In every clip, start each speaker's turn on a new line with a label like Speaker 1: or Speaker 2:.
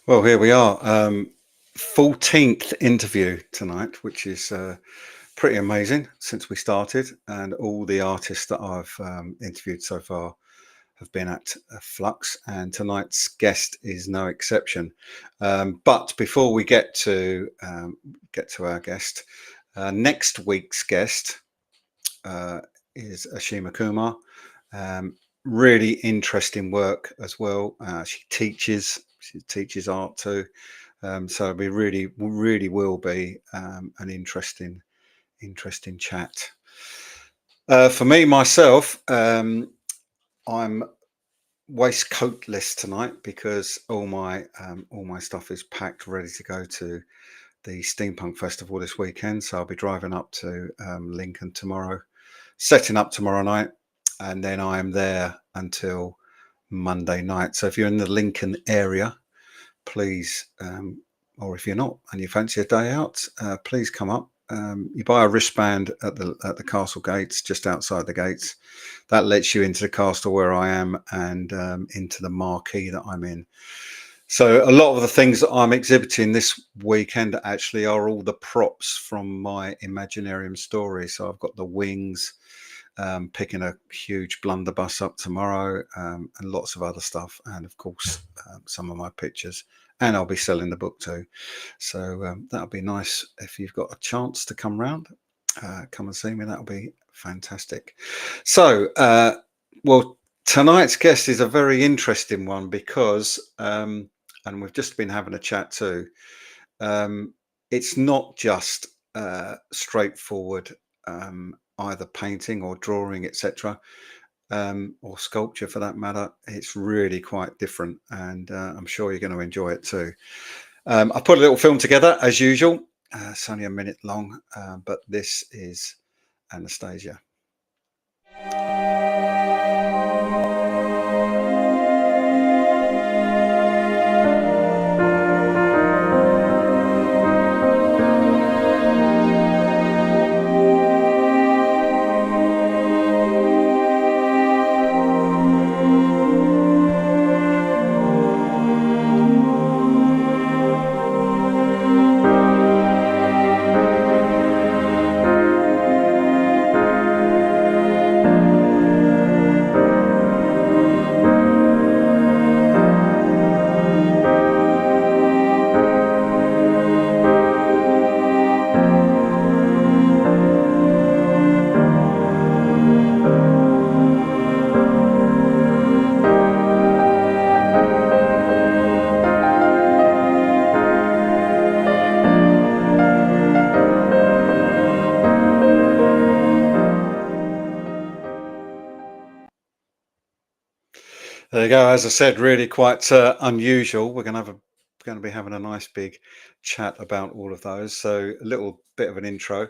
Speaker 1: Well, here we are. 14th interview tonight, which is pretty amazing since we started. And all the artists that I've interviewed so far have been at Flux, and tonight's guest is no exception. But before we get to our guest, next week's guest is Ashima Kumar. Really interesting work as well. She teaches art too. So it really will be an interesting chat. For me myself, I'm waistcoatless tonight because all my stuff is packed, ready to go to the Steampunk Festival this weekend. So I'll be driving up to Lincoln tomorrow, setting up tomorrow night, and then I am there until Monday night. So if you're in the Lincoln area, please, or if you're not and you fancy a day out, please come up. You buy a wristband at the castle gates, just outside the gates. That lets you into the castle where I am and into the marquee that I'm in. So a lot of the things that I'm exhibiting this weekend actually are all the props from my Imaginarium story. So I've got the wings, picking a huge blunderbuss up tomorrow, and lots of other stuff, and of course some of my pictures, and I'll be selling the book too. So that'll be nice if you've got a chance to come round, come and see me. That'll be fantastic. So well, tonight's guest is a very interesting one because and we've just been having a chat too. It's not just straightforward either painting or drawing, etc., or sculpture for that matter. It's really quite different, and I'm sure you're going to enjoy it too. I put a little film together as usual. It's only a minute long, but this is Anastasia. There you go. As I said, really quite unusual. We're going to be having a nice big chat about all of those. So a little bit of an intro.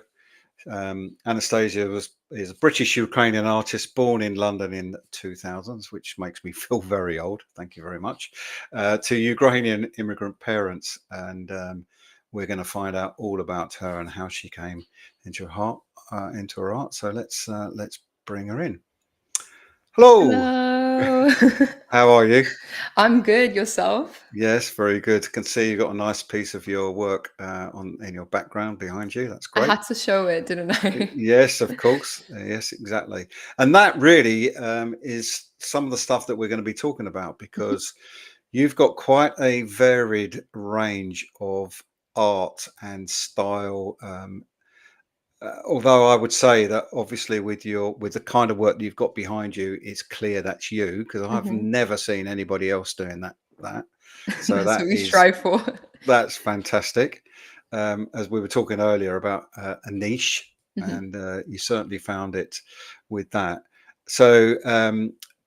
Speaker 1: Anastasia is a British Ukrainian artist born in London in 2000s, which makes me feel very old. Thank you very much. To Ukrainian immigrant parents, and we're going to find out all about her and how she came into her art. So let's bring her in. Hello.
Speaker 2: Hello.
Speaker 1: How are you?
Speaker 2: I'm good. Yourself?
Speaker 1: Yes, very good. Can see you got a nice piece of your work in your background behind you. That's
Speaker 2: I
Speaker 1: great.
Speaker 2: had to show it, didn't I?
Speaker 1: Yes, of course. Yes, exactly. And that really is some of the stuff that we're going to be talking about, because you've got quite a varied range of art and style. Although I would say that obviously with the kind of work that you've got behind you, it's clear that's you, because I've never seen anybody else doing that. So
Speaker 2: That's what we strive for.
Speaker 1: that's fantastic. As we were talking earlier about a niche, and you certainly found it with that. So,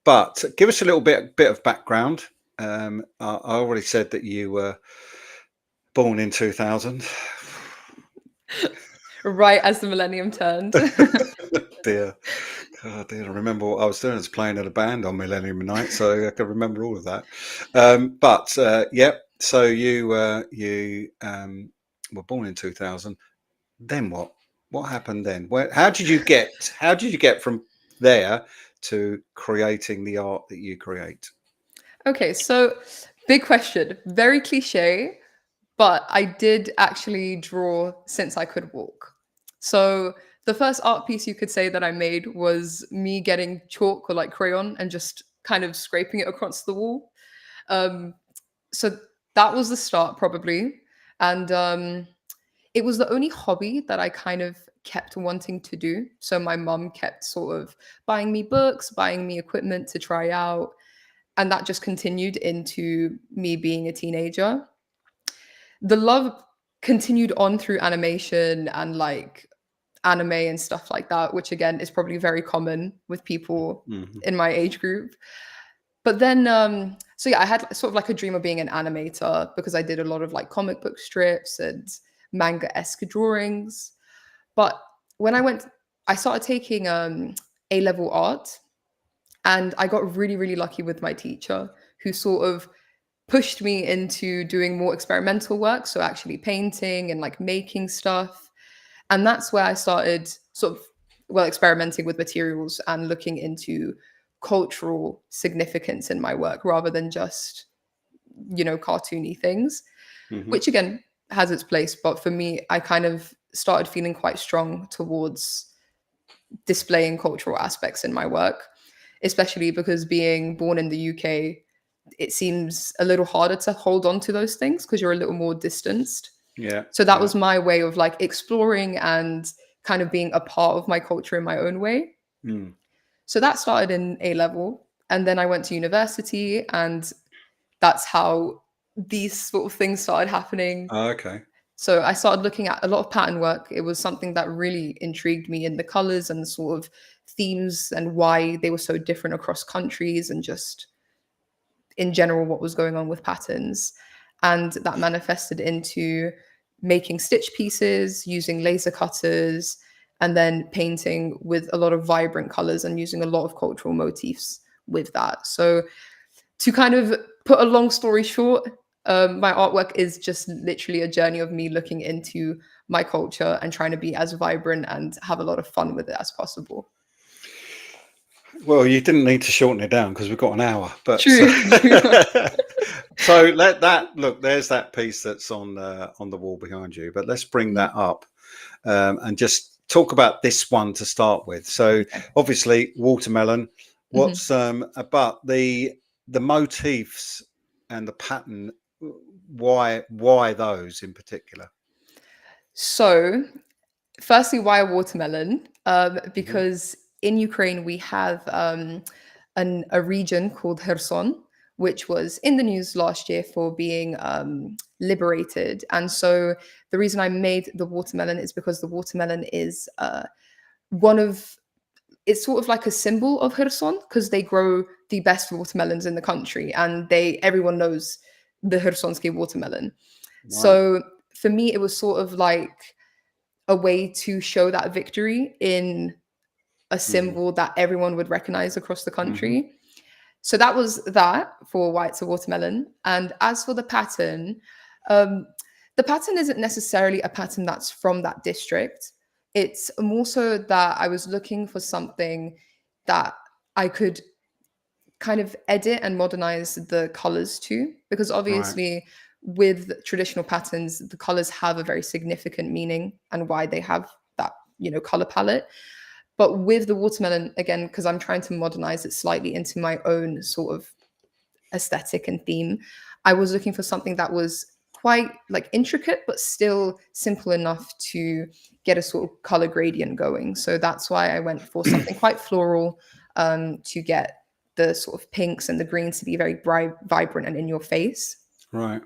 Speaker 1: but give us a little bit of background. I already said that you were born in 2000.
Speaker 2: Right as the millennium turned.
Speaker 1: Dear, oh dear, I remember what I was doing. I was playing in a band on Millennium Night, so I can remember all of that. But yep. So you were born in 2000. Then what? What happened then? How did you get from there to creating the art that you create?
Speaker 2: Okay, so Big question. Very cliche, but I did actually draw since I could walk. So the first art piece you could say that I made was me getting chalk or like crayon and just kind of scraping it across the wall. Um, so that was the start probably. And it was the only hobby that I kind of kept wanting to do. So my mum kept sort of buying me books, buying me equipment to try out. And that just continued into me being a teenager. The love continued on through animation and like anime and stuff like that, which again is probably very common with people
Speaker 1: Mhm.
Speaker 2: in my age group. But then, so yeah, I had sort of like a dream of being an animator because I did a lot of like comic book strips and manga-esque drawings. But when I started taking A-level art, and I got really, really lucky with my teacher who sort of pushed me into doing more experimental work. So actually painting and like making stuff. And that's where I started sort of, well, experimenting with materials and looking into cultural significance in my work rather than just, cartoony things,
Speaker 1: Mhm.
Speaker 2: which again has its place. But for me, I kind of started feeling quite strong towards displaying cultural aspects in my work, especially because being born in the UK, it seems a little harder to hold on to those things because you're a little more distanced.
Speaker 1: Yeah.
Speaker 2: So that
Speaker 1: Yeah.
Speaker 2: was my way of like exploring and kind of being a part of my culture in my own way.
Speaker 1: Mm.
Speaker 2: So that started in A level. And then I went to university, and that's how these sort of things started happening.
Speaker 1: Oh, okay.
Speaker 2: So I started looking at a lot of pattern work. It was something that really intrigued me in the colors and the sort of themes and why they were so different across countries and just in general what was going on with patterns. And that manifested into making stitch pieces, using laser cutters, and then painting with a lot of vibrant colors and using a lot of cultural motifs with that. So to kind of put a long story short, my artwork is just literally a journey of me looking into my culture and trying to be as vibrant and have a lot of fun with it as possible.
Speaker 1: Well, you didn't need to shorten it down because we've got an hour. But
Speaker 2: True.
Speaker 1: so let that look. There's that piece that's on the wall behind you. But let's bring that up and just talk about this one to start with. So
Speaker 2: Okay.
Speaker 1: obviously watermelon.
Speaker 2: Mhm.
Speaker 1: What's about the motifs and the pattern? Why those in particular?
Speaker 2: So, firstly, why a watermelon?
Speaker 1: Hmm.
Speaker 2: Because in Ukraine we have a region called Kherson, which was in the news last year for being liberated. And so the reason I made the watermelon is because the watermelon is one of it's sort of like a symbol of Kherson because they grow the best watermelons in the country, and everyone knows the Khersonsky watermelon.
Speaker 1: Right.
Speaker 2: So for me, it was sort of like a way to show that victory in a
Speaker 1: Hmm.
Speaker 2: symbol that everyone would recognize across the
Speaker 1: Hmm.
Speaker 2: country. So that was that for why it's a watermelon. And as for um, the pattern isn't necessarily a pattern that's from that district. It's more so that I was looking for something that I could kind of edit and modernize the colors to, because
Speaker 1: Right.
Speaker 2: obviously with traditional patterns, the colors have a very significant meaning and why they have that, color palette. But with the watermelon, again, because I'm trying to modernize it slightly into my own sort of aesthetic and theme, I was looking for something that was quite like intricate, but still simple enough to get a sort of color gradient going. So that's why I went for something quite floral, to get the sort of pinks and the greens to be very bright, vibrant, and in your face.
Speaker 1: Right.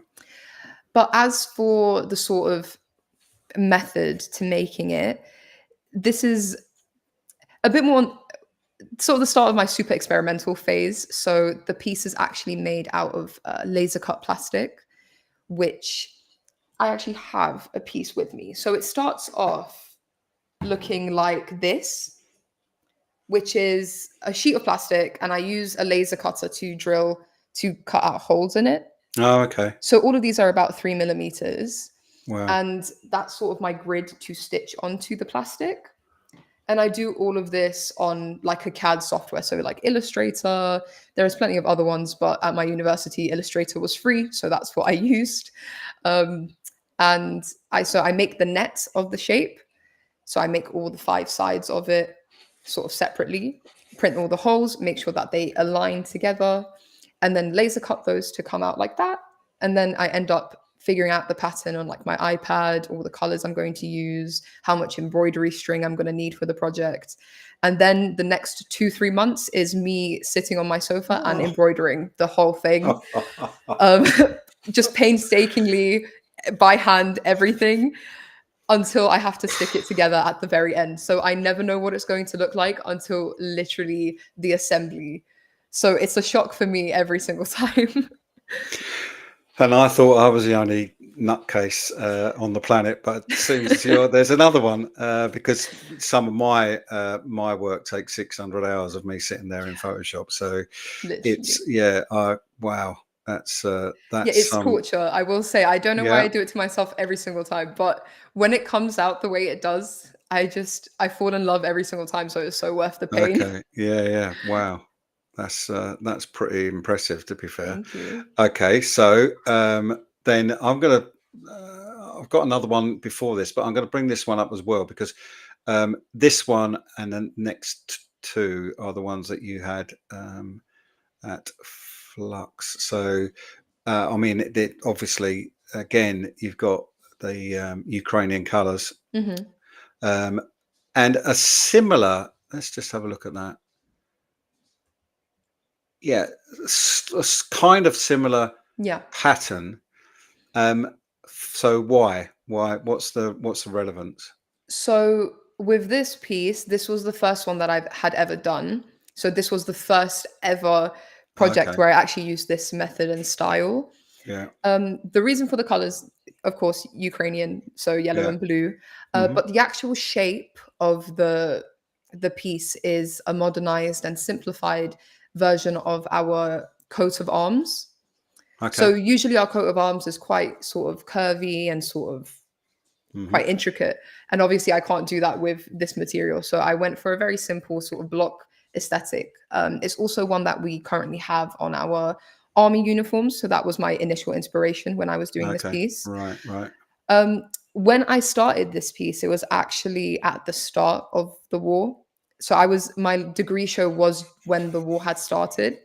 Speaker 2: But as for the sort of method to making it, this is a bit more sort of the start of my super experimental phase. So the piece is actually made out of laser cut plastic, which I actually have a piece with me. So it starts off looking like this, which is a sheet of plastic, and I use a laser cutter to cut out holes in it.
Speaker 1: Oh, okay.
Speaker 2: So all of these are about 3 millimeters,
Speaker 1: Wow.
Speaker 2: and that's sort of my grid to stitch onto the plastic. And I do all of this on like a CAD software. So like Illustrator, there's plenty of other ones, but at my university, Illustrator was free. So that's what I used. Um, and I make the net of the shape. So I make all the 5 sides of it sort of separately, print all the holes, make sure that they align together, and then laser cut those to come out like that. And then I end up figuring out the pattern on like my iPad, all the colors I'm going to use, how much embroidery string I'm going to need for the project. And then the next 2-3 months is me sitting on my sofa and
Speaker 1: Oh.
Speaker 2: embroidering the whole thing, um, just painstakingly by hand, everything until I have to stick it together at the very end. So I never know what it's going to look like until literally the assembly. So it's a shock for me every single time.
Speaker 1: And I thought I was the only nutcase on the planet, but it seems there's another one because some of my work takes 600 hours of me sitting there in Photoshop. So it's
Speaker 2: Literally.
Speaker 1: wow, that's
Speaker 2: Yeah, it's torture. I will say, I don't know why I
Speaker 1: yeah.
Speaker 2: do it to myself every single time, but when it comes out the way it does, I fall in love every single time. So it's so worth the pain.
Speaker 1: Okay, yeah, wow, that's pretty impressive, to be fair.
Speaker 2: Thank you.
Speaker 1: Okay, so then I've got another one before this, but I'm gonna bring this one up as well because this one and the next two are the ones that you had at Flux. So I mean, it obviously again you've got the Ukrainian colours
Speaker 2: Hmm.
Speaker 1: and a similar. Let's just have a look at that. Yeah, kind of similar
Speaker 2: Yeah.
Speaker 1: pattern. So why? What's the relevance?
Speaker 2: So with this piece, this was the first one that I've had ever done. So this was the first ever project
Speaker 1: Okay,
Speaker 2: where I actually used this method and style.
Speaker 1: yeah,
Speaker 2: The reason for the colors, of course, Ukrainian, so yellow
Speaker 1: yeah,
Speaker 2: and blue.
Speaker 1: hmm,
Speaker 2: But the actual shape of the piece is a modernized and simplified version of our coat of arms. So
Speaker 1: okay,
Speaker 2: usually our coat of arms is quite sort of curvy and sort of
Speaker 1: hmm,
Speaker 2: quite intricate. And obviously, I can't do that with this material. So I went for a very simple sort of block aesthetic. It's also one that we currently have on our army uniforms. So that was my initial inspiration when I was doing this
Speaker 1: okay,
Speaker 2: piece.
Speaker 1: right,
Speaker 2: Um, when I started this piece, it was actually at the start of the war. So my degree show was when the war had started.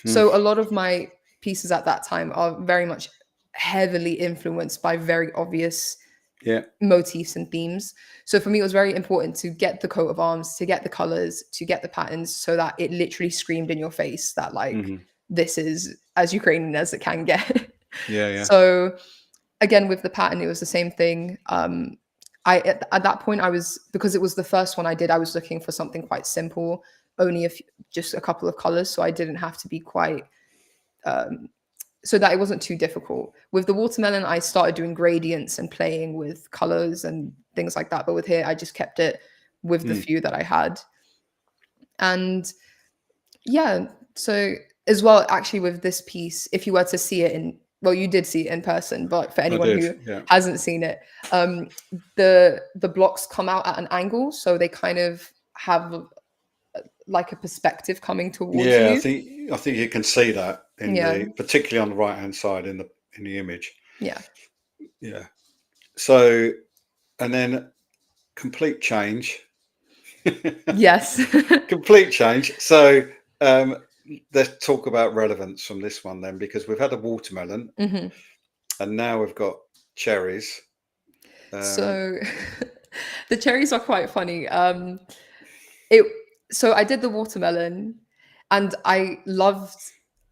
Speaker 1: mm,
Speaker 2: So a lot of my pieces at that time are very much heavily influenced by very obvious
Speaker 1: yeah,
Speaker 2: motifs and themes. So for me, it was very important to get the coat of arms, to get the colors, to get the patterns, so that it literally screamed in your face that like
Speaker 1: hmm,
Speaker 2: this is as Ukrainian as it can get.
Speaker 1: yeah,
Speaker 2: So again, with the pattern, it was the same thing. At that point, I was, because it was the first one I did, I was looking for something quite simple, only just a couple of colors, so I didn't have to be quite um, so that it wasn't too difficult. With the watermelon, I started doing gradients and playing with colors and things like that. But with here, I just kept it with the
Speaker 1: mm,
Speaker 2: few that I had. And yeah, so as well, actually, with this piece, if you were to see it well, you did see it in person, but for
Speaker 1: I
Speaker 2: anyone
Speaker 1: did,
Speaker 2: who
Speaker 1: yeah,
Speaker 2: hasn't seen it, the blocks come out at an angle, so they kind of have like a perspective coming towards
Speaker 1: yeah.
Speaker 2: you.
Speaker 1: I think you can see that in
Speaker 2: Yeah,
Speaker 1: particularly on the right hand side in the image.
Speaker 2: yeah,
Speaker 1: Yeah. So and then complete change.
Speaker 2: yes.
Speaker 1: Complete change. So um, let's talk about relevance from this one then, because we've had a watermelon
Speaker 2: Hmm.
Speaker 1: and now we've got cherries. Um,
Speaker 2: So the cherries are quite funny. It so I did the watermelon and I loved,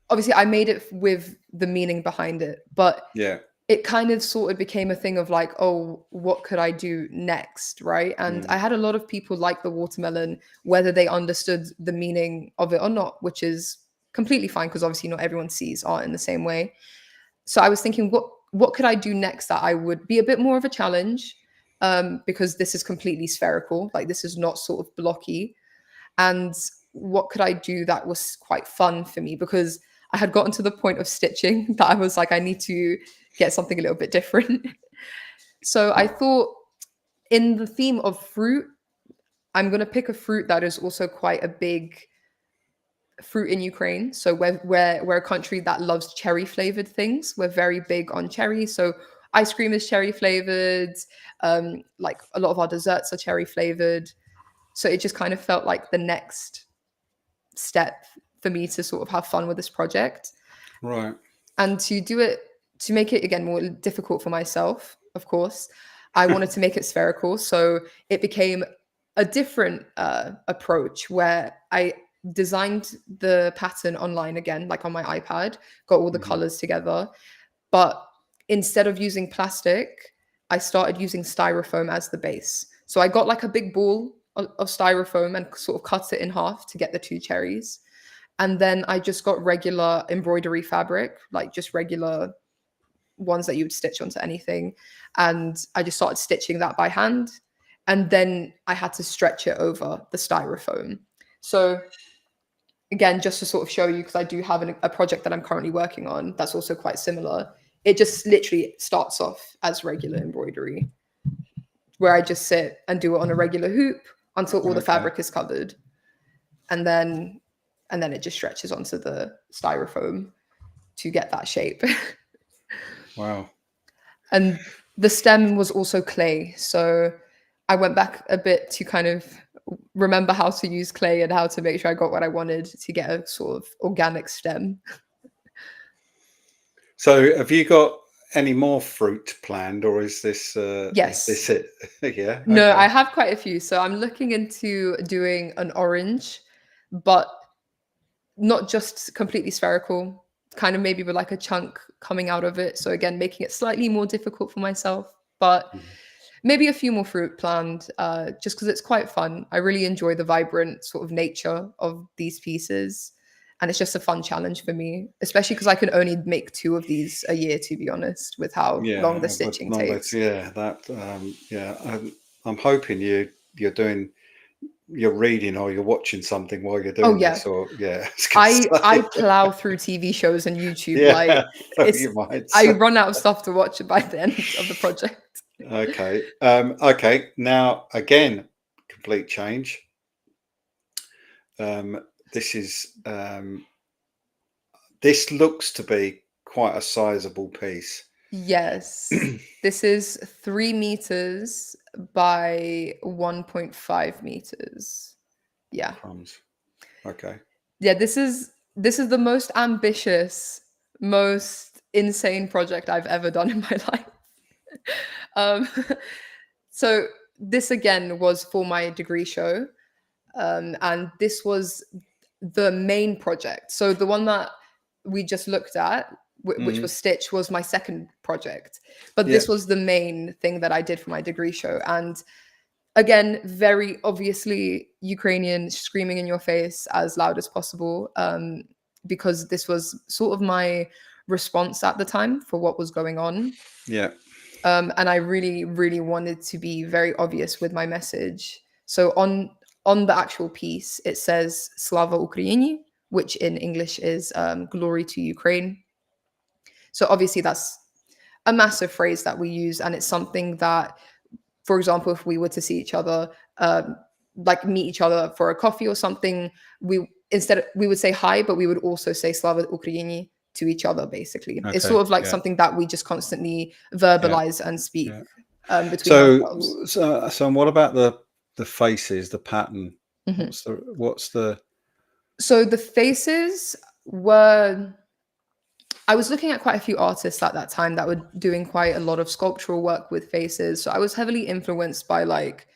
Speaker 2: obviously I made it with the meaning behind it, but
Speaker 1: yeah.
Speaker 2: it kind of sort of became a thing of like, oh, what could I do next? Right. And I
Speaker 1: Mm,
Speaker 2: had a lot of people like the watermelon, whether they understood the meaning of it or not, which is completely fine because obviously not everyone sees art in the same way. So I was thinking, what could I do next that I would be a bit more of a challenge? Because this is completely spherical, like this is not sort of blocky. And what could I do that was quite fun for me? Because I had gotten to the point of stitching that I was like, I need to get something a little bit different. So I thought, in the theme of fruit I'm going to pick a fruit that is also quite a big fruit in Ukraine. So we're a country that loves cherry flavored things. We're very big on cherry. So ice cream is cherry flavored. Like a lot of our desserts are cherry flavored. So it just kind of felt like the next step for me to sort of have fun with this project.
Speaker 1: Right.
Speaker 2: And to make it again more difficult for myself, of course, I wanted to make it spherical. So it became a different approach where I designed the pattern online again, like on my iPad, got all the colors together. But instead of using plastic, I started using styrofoam as the base. So I got like a big ball of styrofoam and sort of cut it in half to get the 2 cherries. And then I just got regular embroidery fabric, like just regular ones that you would stitch onto anything. And I just started stitching that by hand. And then I had to stretch it over the styrofoam. So again, just to sort of show you, because I do have a project that I'm currently working on that's also quite similar. It just literally starts off as regular embroidery, where I just sit and do it on a regular hoop until all the fabric is covered. And then it just stretches onto the styrofoam to get that shape.
Speaker 1: Wow.
Speaker 2: And the stem was also clay. So I went back a bit to kind of remember how to use clay and how to make sure I got what I wanted to get a sort of organic stem.
Speaker 1: So have you got any more fruit planned, or is this
Speaker 2: Yes.
Speaker 1: is this it? Yeah.
Speaker 2: No,
Speaker 1: okay.
Speaker 2: I have quite a few. So I'm looking into doing an orange, but not just completely spherical, kind of maybe with like a chunk coming out of it. So again, making it slightly more difficult for myself, but maybe a few more fruit planned, just because it's quite fun. I really enjoy the vibrant sort of nature of these pieces. And it's just a fun challenge for me, especially because I can only make 2 of these a year, to be honest, with how long the stitching takes.
Speaker 1: Yeah, that I'm hoping you're reading or you're watching something while you're doing
Speaker 2: yeah.
Speaker 1: this, or yeah.
Speaker 2: I plow through TV shows and YouTube.
Speaker 1: Yeah,
Speaker 2: Like
Speaker 1: you might
Speaker 2: I
Speaker 1: say.
Speaker 2: run out of stuff to watch by the end of the project.
Speaker 1: Okay. Okay. Now again, complete change. This is this looks to be quite a sizable piece.
Speaker 2: Yes. This is 3 meters by 1.5 meters. Yeah.
Speaker 1: Crumbs. Okay.
Speaker 2: Yeah, this is the most ambitious, most insane project I've ever done in my life. Um, so this again was for my degree show. And this was the main project. So the one that we just looked at, which was Stitch, was my second project. But this was the main thing that I did for my degree show. And again, very obviously Ukrainian, screaming in your face as loud as possible, because this was sort of my response at the time for what was going on.
Speaker 1: Yeah.
Speaker 2: And I really, really wanted to be very obvious with my message. So on the actual piece, it says Slava Ukraini, which in English is glory to Ukraine. So obviously that's a massive phrase that we use. And it's something that, for example, if we were to see each other, like meet each other for a coffee or something, we would say hi, but we would also say Slava Ukraini to each other, basically.
Speaker 1: Okay,
Speaker 2: it's sort of like something that we just constantly verbalize and speak between ourselves.
Speaker 1: So what about the faces, the pattern? What's the
Speaker 2: So the faces were, I was looking at quite a few artists at that time that were doing quite a lot of sculptural work with faces. So I was heavily influenced by like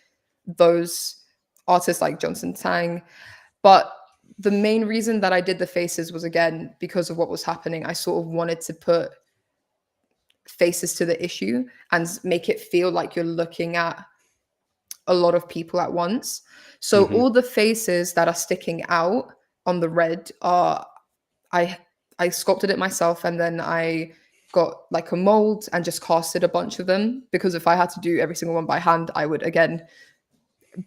Speaker 2: those artists like Johnson Tang. But the main reason that I did the faces was, again, because of what was happening. I sort of wanted to put faces to the issue and make it feel like you're looking at a lot of people at once. So all the faces that are sticking out on the red are, I sculpted it myself, and then I got like a mold and just casted a bunch of them, because if I had to do every single one by hand, I would again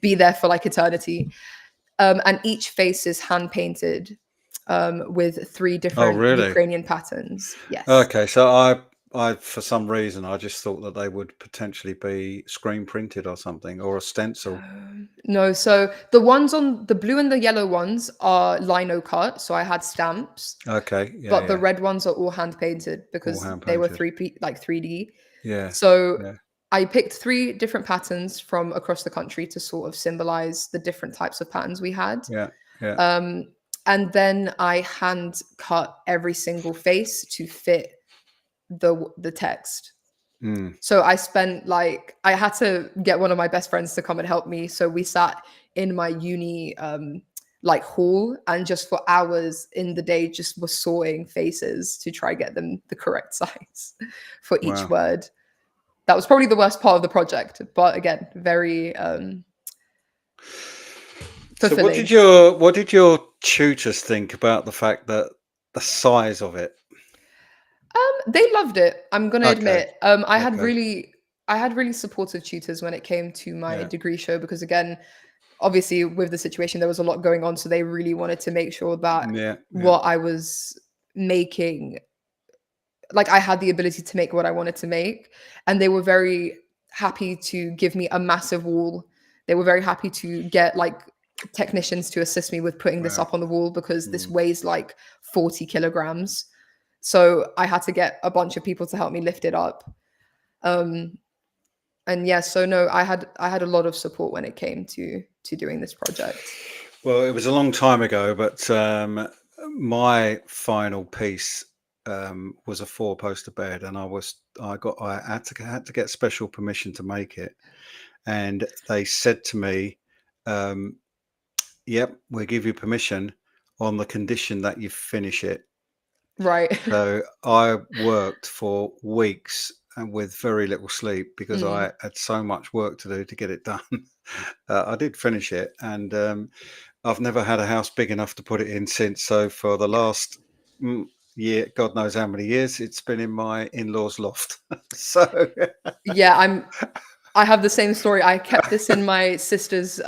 Speaker 2: be there for like eternity. And each face is hand painted with 3 different Ukrainian patterns. Yes.
Speaker 1: Okay, so for some reason, I just thought that they would potentially be screen printed or something, or a stencil.
Speaker 2: No, so the ones on the blue and the yellow ones are lino cut, so I had stamps,
Speaker 1: Okay, yeah,
Speaker 2: but the
Speaker 1: yeah,
Speaker 2: red ones are all hand painted
Speaker 1: all
Speaker 2: because
Speaker 1: hand
Speaker 2: they were
Speaker 1: painted.
Speaker 2: 3D.
Speaker 1: Yeah,
Speaker 2: So
Speaker 1: yeah,
Speaker 2: I picked 3 different patterns from across the country to sort of symbolize the different types of patterns we had.
Speaker 1: yeah, yeah.
Speaker 2: Um, and then I hand cut every single face to fit the text.
Speaker 1: Mm,
Speaker 2: So I spent like I had to get one of my best friends to come and help me. So we sat in my uni like hall and just for hours in the day just was sawing faces to try get them the correct size for each
Speaker 1: wow.
Speaker 2: word. That was probably the worst part of the project, but again, very
Speaker 1: So
Speaker 2: fulfilling.
Speaker 1: what did your tutors think about the fact that the size of it?
Speaker 2: They loved it. I'm gonna
Speaker 1: Okay,
Speaker 2: admit.
Speaker 1: okay,
Speaker 2: I had really supportive tutors when it came to my
Speaker 1: yeah,
Speaker 2: degree show because again, obviously with the situation there was a lot going on, so they really wanted to make sure that
Speaker 1: yeah, yeah,
Speaker 2: what I was making, like I had the ability to make what I wanted to make, and they were very happy to give me a massive wall. They were very happy to get like technicians to assist me with putting this
Speaker 1: wow.
Speaker 2: up on the wall because this
Speaker 1: Mm.
Speaker 2: weighs like 40 kilograms. So I had to get a bunch of people to help me lift it up. Um, and yeah, so no, I had a lot of support when it came to doing this project.
Speaker 1: Well, it was a long time ago, but my final piece was a 4-poster bed, and I had to get special permission to make it, and they said to me, um, "Yep, we'll give you permission on the condition that you finish it."
Speaker 2: Right.
Speaker 1: So I worked for weeks and with very little sleep because
Speaker 2: Mm.
Speaker 1: I had so much work to do to get it done. I did finish it, and I've never had a house big enough to put it in since. So for the last year, God knows how many years, it's been in my in-laws' loft. So
Speaker 2: Yeah, I have the same story. I kept this in my sister's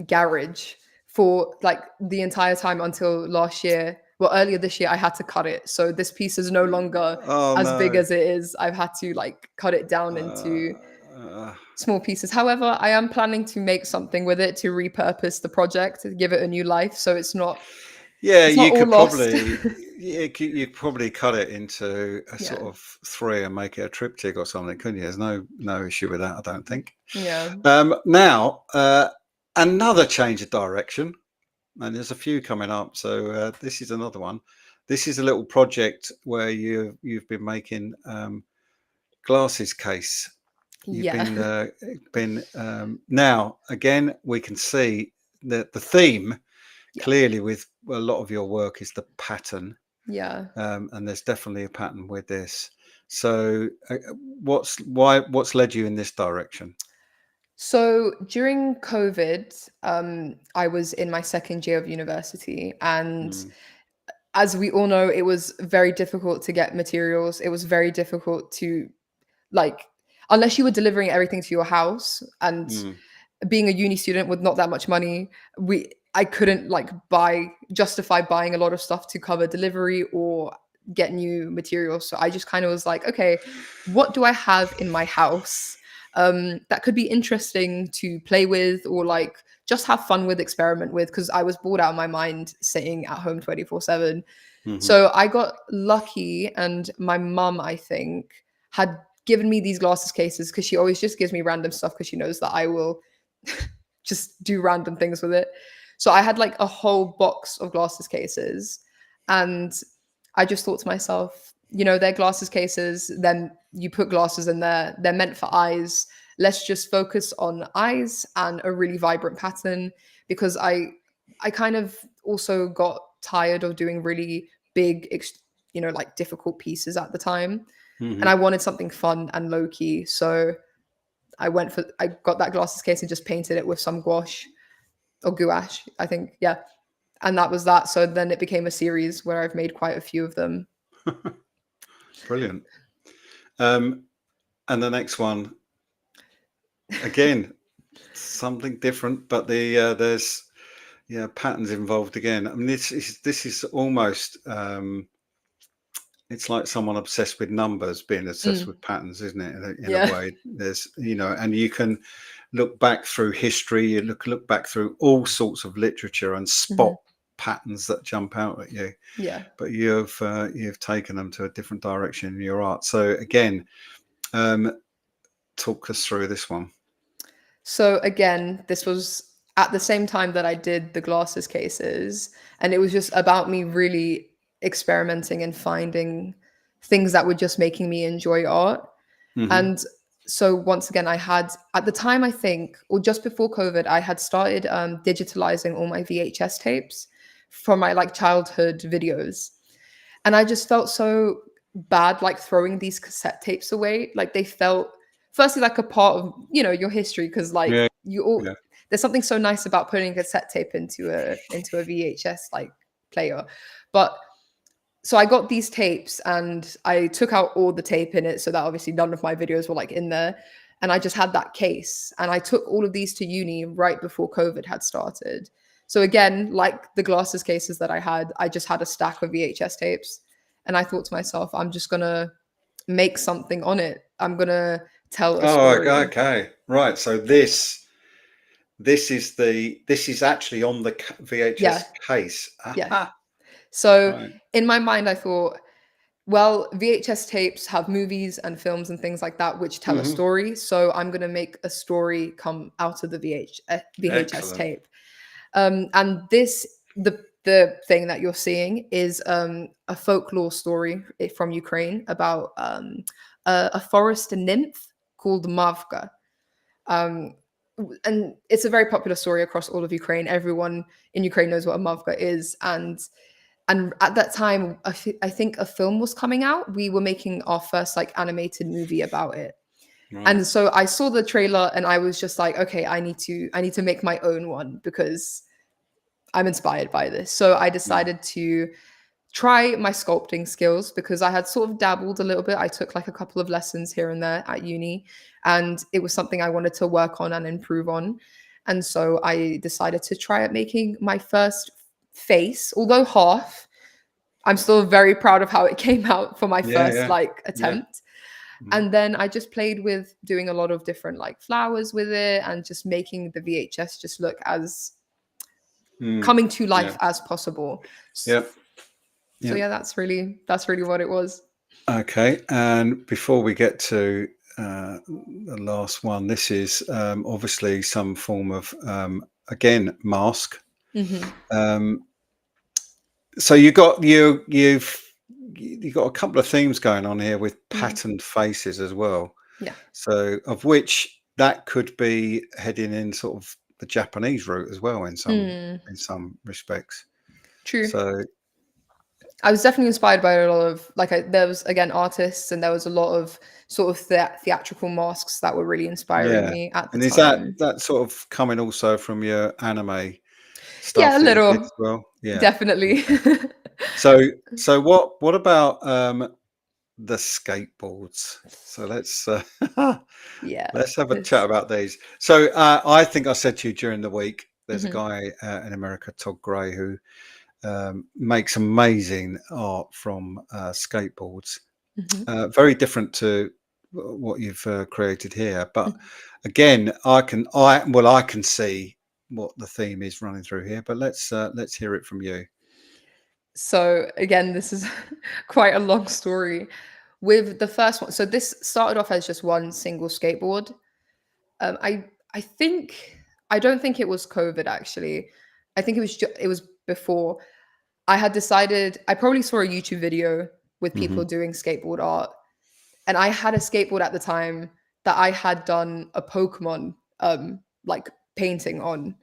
Speaker 2: garage for like the entire time until last year. Well, earlier this year, I had to cut it. So this piece is no longer
Speaker 1: oh
Speaker 2: as big
Speaker 1: no.
Speaker 2: as it is. I've had to like cut it down
Speaker 1: Uh,
Speaker 2: into
Speaker 1: uh,
Speaker 2: small pieces. However, I am planning to make something with it to repurpose the project, to give it a new life. So
Speaker 1: Yeah,
Speaker 2: it's not
Speaker 1: you
Speaker 2: all
Speaker 1: could
Speaker 2: lost.
Speaker 1: probably you could probably cut it into a sort
Speaker 2: Yeah.
Speaker 1: of 3 and make it a triptych or something, couldn't you? There's no issue with that, I don't think.
Speaker 2: Yeah.
Speaker 1: Now, another change of direction, and there's a few coming up. So this is another one. This is a little project where you've been making glasses case. You've
Speaker 2: Yeah.
Speaker 1: been now again. We can see that the theme
Speaker 2: Yeah.
Speaker 1: clearly with a lot of your work is the pattern,
Speaker 2: Yeah.
Speaker 1: and there's definitely a pattern with this. So what's led you in this direction?
Speaker 2: So during COVID, I was in my second year of university, and
Speaker 1: Mm,
Speaker 2: as we all know, it was very difficult to get materials. It was very difficult to like, unless you were delivering everything to your house, and
Speaker 1: mm,
Speaker 2: being a uni student with not that much money, I couldn't like justify buying a lot of stuff to cover delivery or get new materials. So I just kind of was like, okay, what do I have in my house that could be interesting to play with or like just have fun with, experiment with? Because I was bored out of my mind sitting at home 24/7.
Speaker 1: hmm.
Speaker 2: So I got lucky, and my mum, I think, had given me these glasses cases because she always just gives me random stuff because she knows that I will just do random things with it. So I had like a whole box of glasses cases, and I just thought to myself, they're glasses cases, then you put glasses in there, they're meant for eyes. Let's just focus on eyes and a really vibrant pattern because I kind of also got tired of doing really big like difficult pieces at the time, and
Speaker 1: Hmm.
Speaker 2: I wanted something fun and low key. So I got that glasses case and just painted it with some gouache or gouache, I think. Yeah. And that was that. So then it became a series where I've made quite a few of them.
Speaker 1: Brilliant. Um, and the next one, again, something different, but there's patterns involved again. I mean, this is almost it's like someone obsessed with numbers being obsessed
Speaker 2: Mm,
Speaker 1: with patterns, isn't it? In a
Speaker 2: yeah.
Speaker 1: way, there's, and you can look back through history, you look back through all sorts of literature and spot
Speaker 2: Hmm.
Speaker 1: patterns that jump out at you.
Speaker 2: Yeah.
Speaker 1: But you've taken them to a different direction in your art. So again, talk us through this one.
Speaker 2: So again, this was at the same time that I did the glasses cases, and it was just about me really experimenting and finding things that were just making me enjoy art.
Speaker 1: Hmm.
Speaker 2: And so once again, I had at the time, I think, or just before COVID, I had started digitalizing all my VHS tapes from my like childhood videos. And I just felt so bad like throwing these cassette tapes away. Like they felt firstly like a part of, your history, because like
Speaker 1: Yeah,
Speaker 2: you all
Speaker 1: yeah.
Speaker 2: there's something so nice about putting a cassette tape into a VHS like player. But so I got these tapes and I took out all the tape in it so that obviously none of my videos were like in there. And I just had that case. And I took all of these to uni right before COVID had started. So again, like the glasses cases that I just had a stack of VHS tapes. And I thought to myself, I'm just gonna make something on it. I'm gonna tell a
Speaker 1: Oh,
Speaker 2: story.
Speaker 1: okay, right. So this is actually on the
Speaker 2: Yeah,
Speaker 1: VHS case.
Speaker 2: yeah.
Speaker 1: Aha,
Speaker 2: So
Speaker 1: right.
Speaker 2: in my mind, I thought, well, VHS tapes have movies and films and things like that which tell a
Speaker 1: Hmm.
Speaker 2: story. So I'm going to make a story come out of the VHS
Speaker 1: Excellent.
Speaker 2: tape. And the thing that you're seeing is a folklore story from Ukraine about a forest nymph called Mavka. Um, and it's a very popular story across all of Ukraine. Everyone in Ukraine knows what a Mavka is, and at that time, I think a film was coming out. We were making our first like animated movie about it.
Speaker 1: Right.
Speaker 2: And so I saw the trailer and I was just like, okay, I need to make my own one because I'm inspired by this. So I
Speaker 1: Mm.
Speaker 2: decided to try my sculpting skills because I had sort of dabbled a little bit. I took like a couple of lessons here and there at uni, and it was something I wanted to work on and improve on. And so I decided to try at making my first face, although half. I'm still very proud of how it came out for my
Speaker 1: Yeah,
Speaker 2: first
Speaker 1: yeah,
Speaker 2: like
Speaker 1: yeah.
Speaker 2: attempt.
Speaker 1: Mhm.
Speaker 2: And then I just played with doing a lot of different like flowers with it and just making the VHS just look as
Speaker 1: Mm.
Speaker 2: coming to
Speaker 1: Yeah,
Speaker 2: life as possible.
Speaker 1: yeah,
Speaker 2: So
Speaker 1: yeah.
Speaker 2: yeah, that's really what it was.
Speaker 1: Okay, and before we get to the last one, this is obviously some form of again mask.
Speaker 2: Hmm.
Speaker 1: Um, so you've got a couple of themes going on here with
Speaker 2: Hmm.
Speaker 1: patterned faces as well.
Speaker 2: Yeah.
Speaker 1: So of which that could be heading in sort of the Japanese route as well
Speaker 2: Mm,
Speaker 1: in some respects.
Speaker 2: true.
Speaker 1: So
Speaker 2: I was definitely inspired by a lot of like there was again artists and there was a lot of sort of theatrical masks that were really inspiring
Speaker 1: yeah,
Speaker 2: me at the
Speaker 1: and is that
Speaker 2: time.
Speaker 1: that sort of coming also from your anime
Speaker 2: Yeah, a
Speaker 1: stuff that you did
Speaker 2: little,
Speaker 1: as well? Yeah.
Speaker 2: definitely.
Speaker 1: Okay. So what about the skateboards? So
Speaker 2: Yeah.
Speaker 1: let's have a chat
Speaker 2: This.
Speaker 1: about these. So I think I said to you during the week, there's a
Speaker 2: Hmm.
Speaker 1: guy in America, Todd Gray, who makes amazing art from skateboards.
Speaker 2: Hmm.
Speaker 1: Very different to what you've created here, but again, I can see what the theme is running through here. But let's hear it from you.
Speaker 2: So again, this is quite a long story. With the first one, so this started off as just one single skateboard. Um, I I think I don't think it was COVID actually. I think it was before. I had decided I probably saw a YouTube video with people
Speaker 1: Hmm.
Speaker 2: doing skateboard art, and I had a skateboard at the time that I had done a Pokemon like painting on,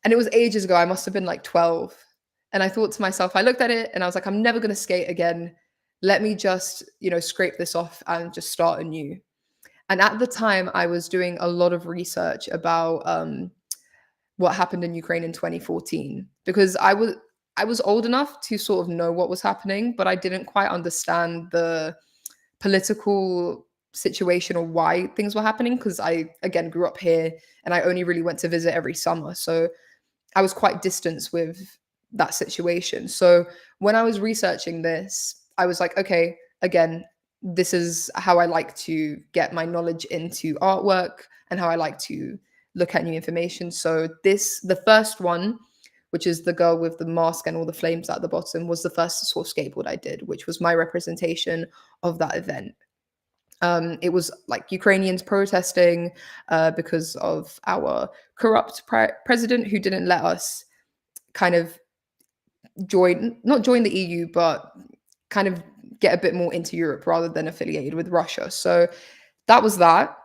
Speaker 2: and it was ages ago. I must have been like 12, and I thought to myself, I looked at it and I was like, I'm never going to skate again. Let me just scrape this off and just start anew. And at the time, I was doing a lot of research about what happened in Ukraine in 2014 because I was old enough to sort of know what was happening, but I didn't quite understand the political situation or why things were happening because I again grew up here and I only really went to visit every summer. So I was quite distant with that situation. So when I was researching this, I was like, okay, again, this is how I like to get my knowledge into artwork and how I like to look at new information. So the first one, which is the girl with the mask and all the flames at the bottom, was the first sort of skateboard I did, which was my representation of that event. It was like Ukrainians protesting because of our corrupt president who didn't let us kind of not join the EU, but kind of get a bit more into Europe rather than affiliated with Russia. So that was that.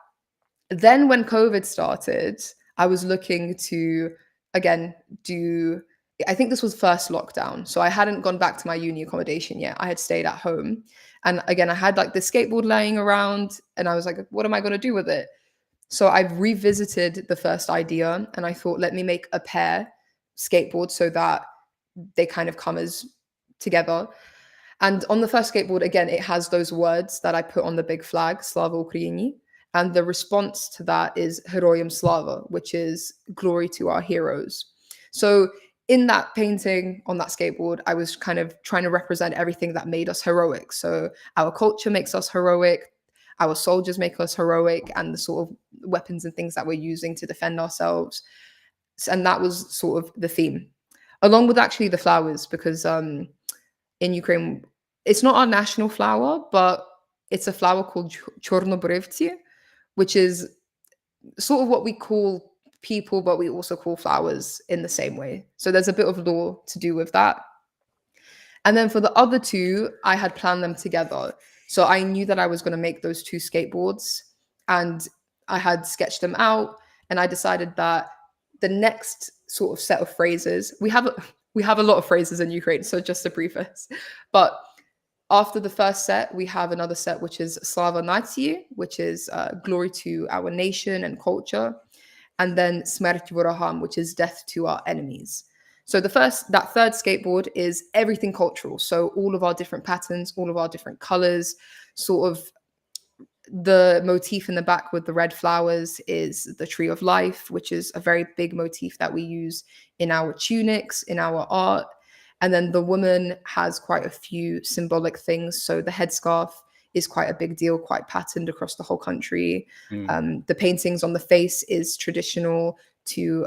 Speaker 2: Then when COVID started, I was looking to again do I think this was first lockdown. So I hadn't gone back to my uni accommodation yet. I had stayed at home. And again, I had like the skateboard laying around and I was like, what am I going to do with it? So I've revisited the first idea and I thought, let me make a pair skateboard so that they kind of come as together. And on the first skateboard, again, it has those words that I put on the big flag, Slava Ukraini. And the response to that is Heroyam Slava, which is glory to our heroes. So in that painting on that skateboard, I was kind of trying to represent everything that made us heroic. So our culture makes us heroic, our soldiers make us heroic, and the sort of weapons and things that we're using to defend ourselves. And that was sort of the theme, along with actually the flowers, because in Ukraine, it's not our national flower, but it's a flower called chornobrivtsi, which is sort of what we call people, but we also call flowers in the same way. So there's a bit of lore to do with that. And then for the other two, I had planned them together. So I knew that I was going to make those two skateboards and I had sketched them out. And I decided that the next sort of set of phrases, we have a lot of phrases in Ukraine, so just a preface. But after the first set, we have another set, which is Slava Nacji, which is glory to our nation and culture. And then Smert Voraham, which is death to our enemies. So that third skateboard is everything cultural. So all of our different patterns, all of our different colors, sort of the motif in the back with the red flowers is the tree of life, which is a very big motif that we use in our tunics, in our art. And then the woman has quite a few symbolic things. So the headscarf is quite a big deal, quite patterned across the whole country. The paintings on the face is traditional to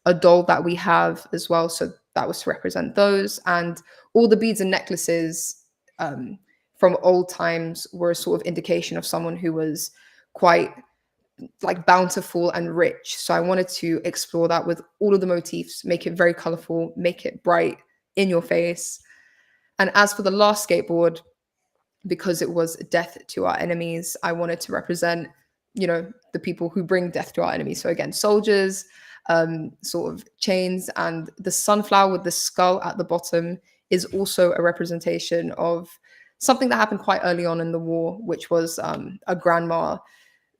Speaker 2: a doll that we have as well. So that was to represent those. And all the beads and necklaces from old times were a sort of indication of someone who was quite like bountiful and rich. So I wanted to explore that with all of the motifs, make it very colorful, make it bright in your face. And as for the last skateboard, because it was death to our enemies, I wanted to represent, the people who bring death to our enemies. So again, soldiers, sort of chains, and the sunflower with the skull at the bottom is also a representation of something that happened quite early on in the war, which was a grandma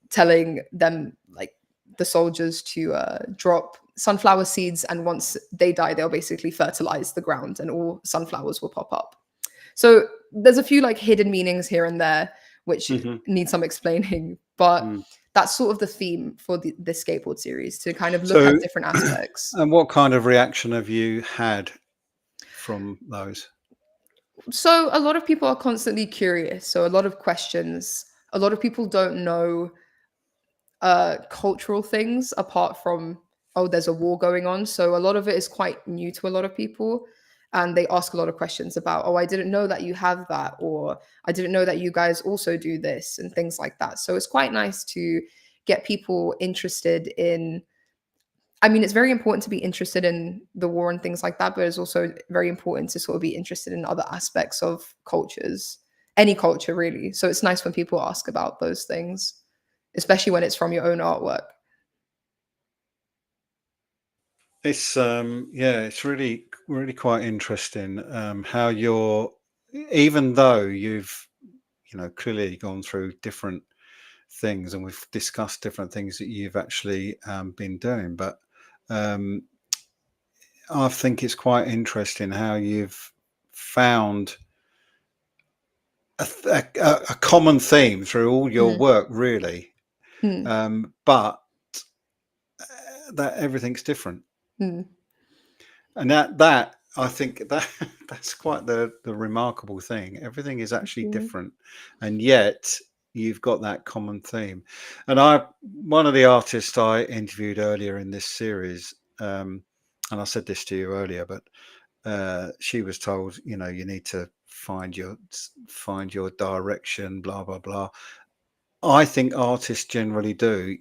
Speaker 2: telling them, like the soldiers, to drop sunflower seeds, and once they die, they'll basically fertilize the ground and all sunflowers will pop up. So there's a few like hidden meanings here and there which need some explaining, but that's sort of the theme for this skateboard series, to kind of look at different aspects.
Speaker 1: And what kind of reaction have you had from those?
Speaker 2: So a lot of people are constantly curious, so a lot of questions. A lot of people don't know cultural things apart from, oh, there's a war going on. So a lot of it is quite new to a lot of people, and they ask a lot of questions about, oh, I didn't know that you have that, or I didn't know that you guys also do this, and things like that. So it's quite nice to get people interested in, I mean, it's very important to be interested in the war and things like that, but it's also very important to sort of be interested in other aspects of cultures, any culture really. So it's nice when people ask about those things, especially when it's from your own artwork.
Speaker 1: It's it's really quite interesting how you're, even though you've clearly gone through different things and we've discussed different things that you've actually been doing, but I think it's quite interesting how you've found a common theme through all your work, really. But that everything's different. And that I think that's quite the remarkable thing. Everything is actually different, and yet you've got that common theme. And one of the artists I interviewed earlier in this series, and I said this to you earlier, but she was told, you know, you need to find your direction, blah blah blah. I think artists generally do.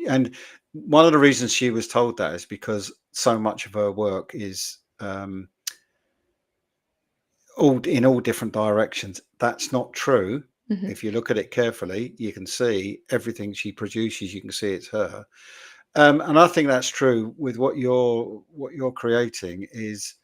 Speaker 1: And one of the reasons she was told that is because so much of her work is all in all different directions. That's not true.
Speaker 2: Mhm.
Speaker 1: If you look at it carefully, you can see everything she produces. You can see it's her, and I think that's true with what you're creating. Is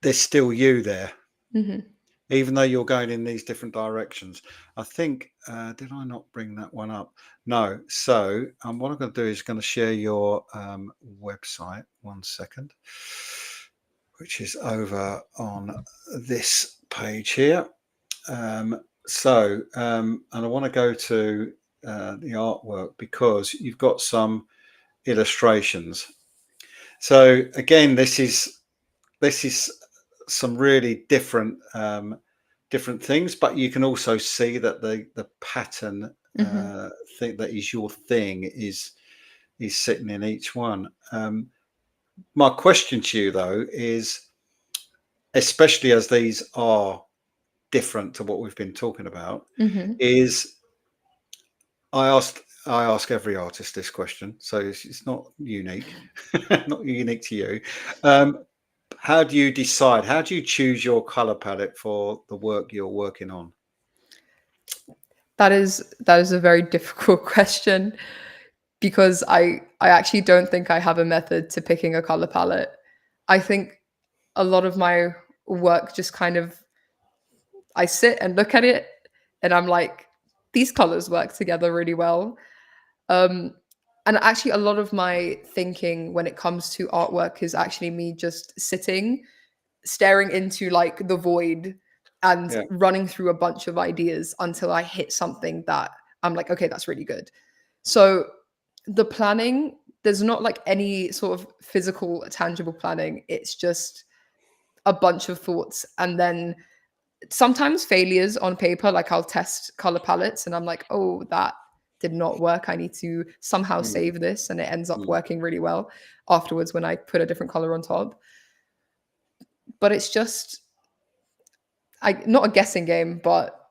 Speaker 1: there's still you there,
Speaker 2: Mhm.
Speaker 1: even though you're going in these different directions. I think, did I not bring that one up? No. So what I'm going to do is going to share your website. 1 second, which is over on this page here. And I want to go to the artwork because you've got some illustrations. So again, this is some really different things, but you can also see that the pattern
Speaker 2: Mhm.
Speaker 1: thing that is your thing is sitting in each one. My question to you though is, especially as these are different to what we've been talking about,
Speaker 2: Mhm.
Speaker 1: is I ask every artist this question, so it's not unique, not unique to you. How do you decide? How do you choose your color palette for the work you're working on?
Speaker 2: That is a very difficult question because I actually don't think I have a method to picking a color palette. I think a lot of my work just kind of I sit and look at it and I'm like, these colors work together really well. Um, and actually, a lot of my thinking when it comes to artwork is actually me just sitting, staring into like the void and
Speaker 1: Yeah.
Speaker 2: running through a bunch of ideas until I hit something that I'm like, okay, that's really good. So the planning, there's not like any sort of physical, tangible planning. It's just a bunch of thoughts and then sometimes failures on paper, like I'll test color palettes and I'm like, oh, that did not work. I need to somehow
Speaker 1: Mm,
Speaker 2: save this. And it ends up
Speaker 1: mm.
Speaker 2: working really well afterwards when I put a different color on top. But it's just not a guessing game, but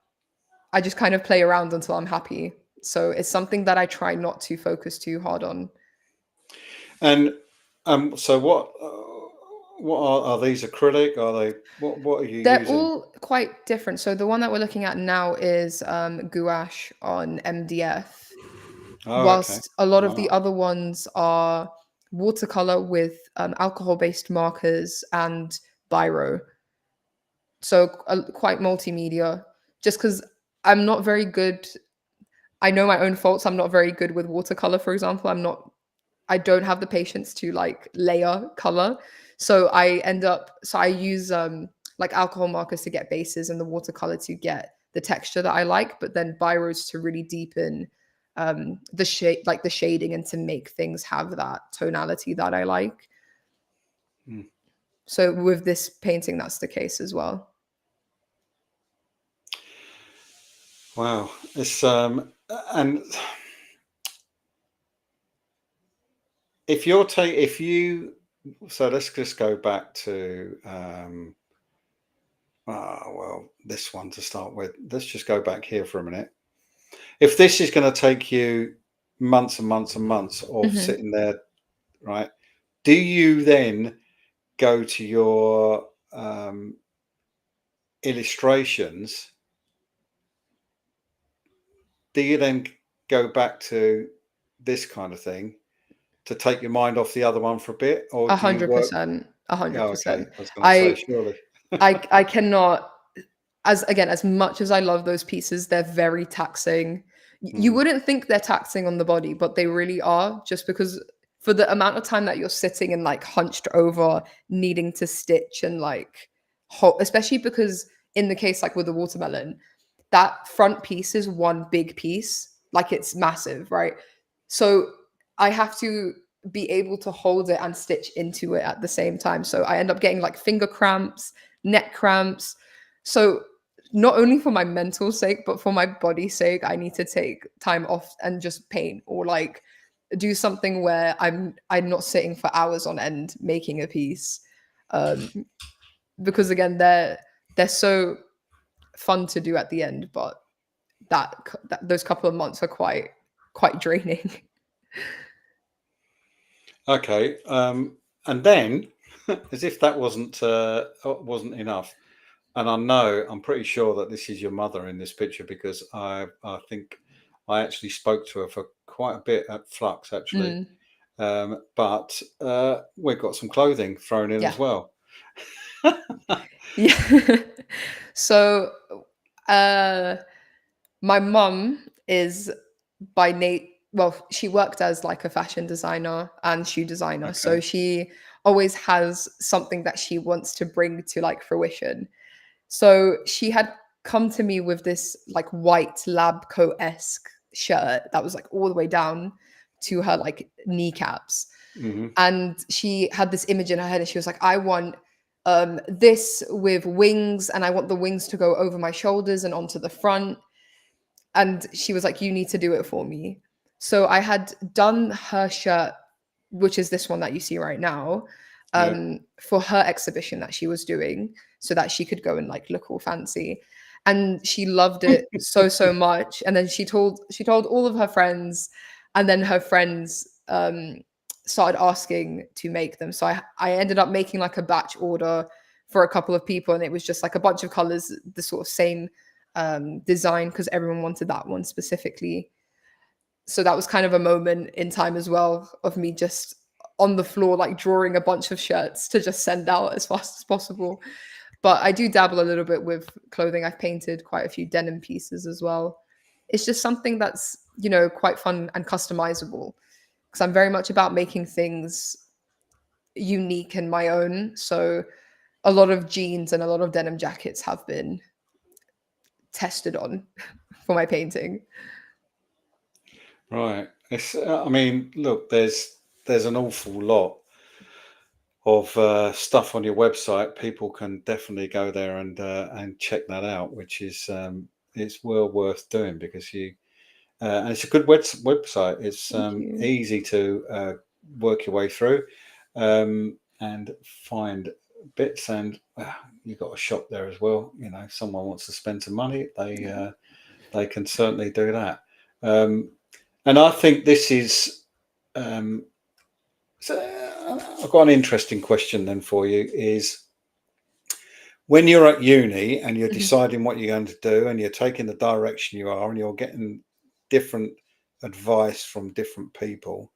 Speaker 2: I just kind of play around until I'm happy. So it's something that I try not to focus too hard on.
Speaker 1: And so what are these acrylic? Are they what are you
Speaker 2: They're
Speaker 1: using?
Speaker 2: all quite different. So the one that we're looking at now is gouache on MDF,
Speaker 1: Oh, okay.
Speaker 2: whilst a lot of the
Speaker 1: Wow.
Speaker 2: other ones are watercolor with alcohol-based markers and biro. So quite multimedia. Just because I'm not very good, I know my own faults. I'm not very good with watercolor, for example. I don't have the patience to like layer color. So I use like alcohol markers to get bases and the watercolor to get the texture that I like, but then biros to really deepen the shade, like the shading, and to make things have that tonality that I like.
Speaker 1: Mm.
Speaker 2: So with this painting, that's the case as well.
Speaker 1: Wow. It's and if you so let's just go back to well, this one to start with. Let's just go back here for a minute. If this is going to take you months and months and months of
Speaker 2: Hmm.
Speaker 1: sitting there, right? Do you then go to your illustrations? Do you then go back to this kind of thing to take your mind off the other one for a bit, or
Speaker 2: A
Speaker 1: do you
Speaker 2: hundred
Speaker 1: work?
Speaker 2: percent. A
Speaker 1: Yeah,
Speaker 2: hundred
Speaker 1: okay.
Speaker 2: percent.
Speaker 1: I was going to say
Speaker 2: I
Speaker 1: surely.
Speaker 2: I cannot, as again, as much as I love those pieces, they're very taxing. You
Speaker 1: Mm,
Speaker 2: wouldn't think they're taxing on the body, but they really are, just because for the amount of time that you're sitting and like hunched over, needing to stitch and like hold, especially because in the case like with the watermelon, that front piece is one big piece, like it's massive, right? So I have to be able to hold it and stitch into it at the same time. So I end up getting like finger cramps, neck cramps. So not only for my mental sake, but for my body's sake, I need to take time off and just paint, or like do something where I'm not sitting for hours on end making a piece. Because again, they're so fun to do at the end, but that those couple of months are quite draining.
Speaker 1: Okay. And then, as if that wasn't enough, and I'm pretty sure that this is your mother in this picture, because I think I actually spoke to her for quite a bit at Flux, actually. But we've got some clothing thrown in as well.
Speaker 2: Yeah. So my mum is by well, she worked as like a fashion designer and shoe designer. So
Speaker 1: Okay.
Speaker 2: she always has something that she wants to bring to like fruition. So she had come to me with this like white lab coat-esque shirt that was like all the way down to her like kneecaps.
Speaker 1: Hmm.
Speaker 2: And she had this image in her head, and she was like, I want this with wings, and I want the wings to go over my shoulders and onto the front. And she was like, you need to do it for me. So I had done her shirt, which is this one that you see right now, for her exhibition that she was doing, so that she could go and like look all fancy. And she loved it so much. And then she told all of her friends, and then her friends started asking to make them. So I ended up making like a batch order for a couple of people, and it was just like a bunch of colors, the sort of same design, because everyone wanted that one specifically. So that was kind of a moment in time as well of me just on the floor, like drawing a bunch of shirts to just send out as fast as possible. But I do dabble a little bit with clothing. I've painted quite a few denim pieces as well. It's just something that's, quite fun and customizable, because I'm very much about making things unique and my own. So a lot of jeans and a lot of denim jackets have been tested on for my painting.
Speaker 1: Right. I mean, look, there's an awful lot of stuff on your website. People can definitely go there and check that out, which is it's well worth doing, because and it's a good website. It's easy to work your way through and find bits, and you've got a shop there as well. If someone wants to spend some money, they can certainly do that. And I think this is so I've got an interesting question then for you, is when you're at uni and you're deciding what you're going to do, and you're taking the direction you are, and you're getting different advice from different people,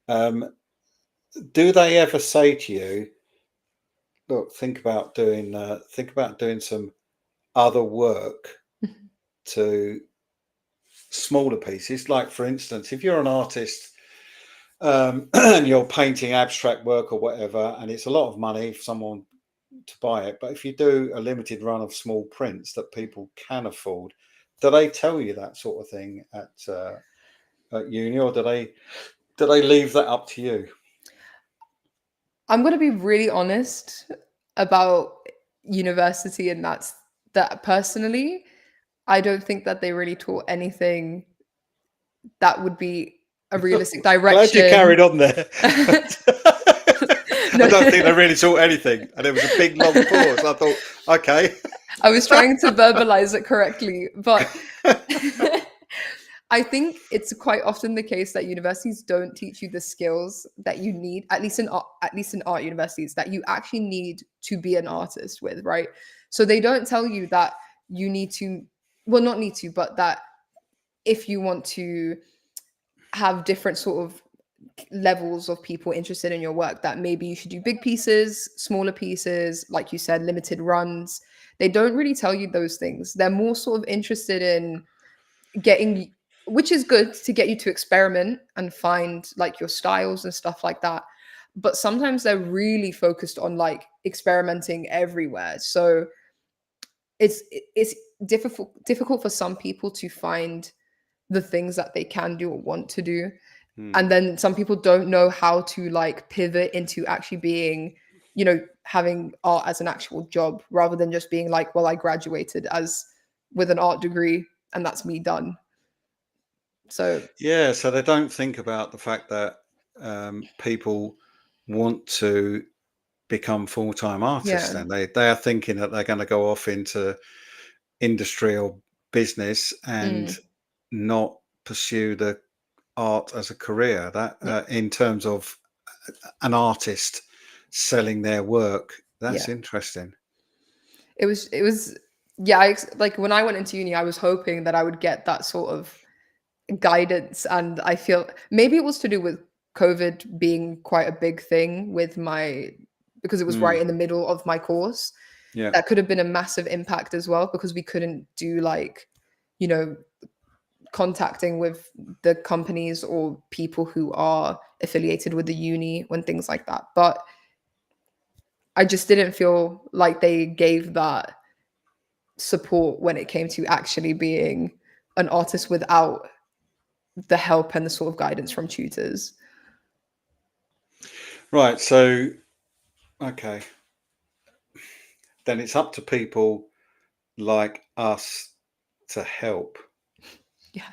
Speaker 1: do they ever say to you, look, think about doing some other work to smaller pieces? Like, for instance, if you're an artist and you're painting abstract work or whatever, and it's a lot of money for someone to buy it, but if you do a limited run of small prints that people can afford, do they tell you that sort of thing at uni, or do they leave that up to you?
Speaker 2: I'm going to be really honest about university, and that personally, I don't think that they really taught anything that would be a realistic
Speaker 1: Glad you
Speaker 2: direction.
Speaker 1: carried on there.
Speaker 2: No.
Speaker 1: I don't think they really taught anything, and there was a big long pause. I thought, okay.
Speaker 2: I was trying to verbalize it correctly, but I think it's quite often the case that universities don't teach you the skills that you need, at least in art universities, that you actually need to be an artist with, right? So they don't tell you that you need to, well, not need to, but that if you want to have different sort of levels of people interested in your work, that maybe you should do big pieces, smaller pieces, like you said, limited runs. They don't really tell you those things. They're more sort of interested in getting, which is good to get you to experiment and find like your styles and stuff like that. But sometimes they're really focused on like experimenting everywhere. So it's difficult for some people to find the things that they can do or want to do. And then some people don't know how to like pivot into actually being, having art as an actual job rather than just being like, well, I graduated as with an art degree and that's me done. So
Speaker 1: Yeah, so they don't think about the fact that people want to become full-time artists.
Speaker 2: yeah.
Speaker 1: Then they are thinking that they're going to go off into industry or business and
Speaker 2: Mm,
Speaker 1: not pursue the art as a career. That
Speaker 2: yeah.
Speaker 1: in terms of an artist selling their work,
Speaker 2: Yeah.
Speaker 1: that's interesting.
Speaker 2: It was yeah, like when I went into uni, I was hoping that I would get that sort of guidance, and I feel maybe it was to do with COVID being quite a big thing with my because it was
Speaker 1: Mm,
Speaker 2: right in the middle of my course.
Speaker 1: yeah.
Speaker 2: That could have been a massive impact as well because we couldn't do like, you know, contacting with the companies or people who are affiliated with the uni when things like that. But I just didn't feel like they gave that support when it came to actually being an artist without the help and the sort of guidance from tutors.
Speaker 1: Right. So, okay, then it's up to people like us to help
Speaker 2: Yeah.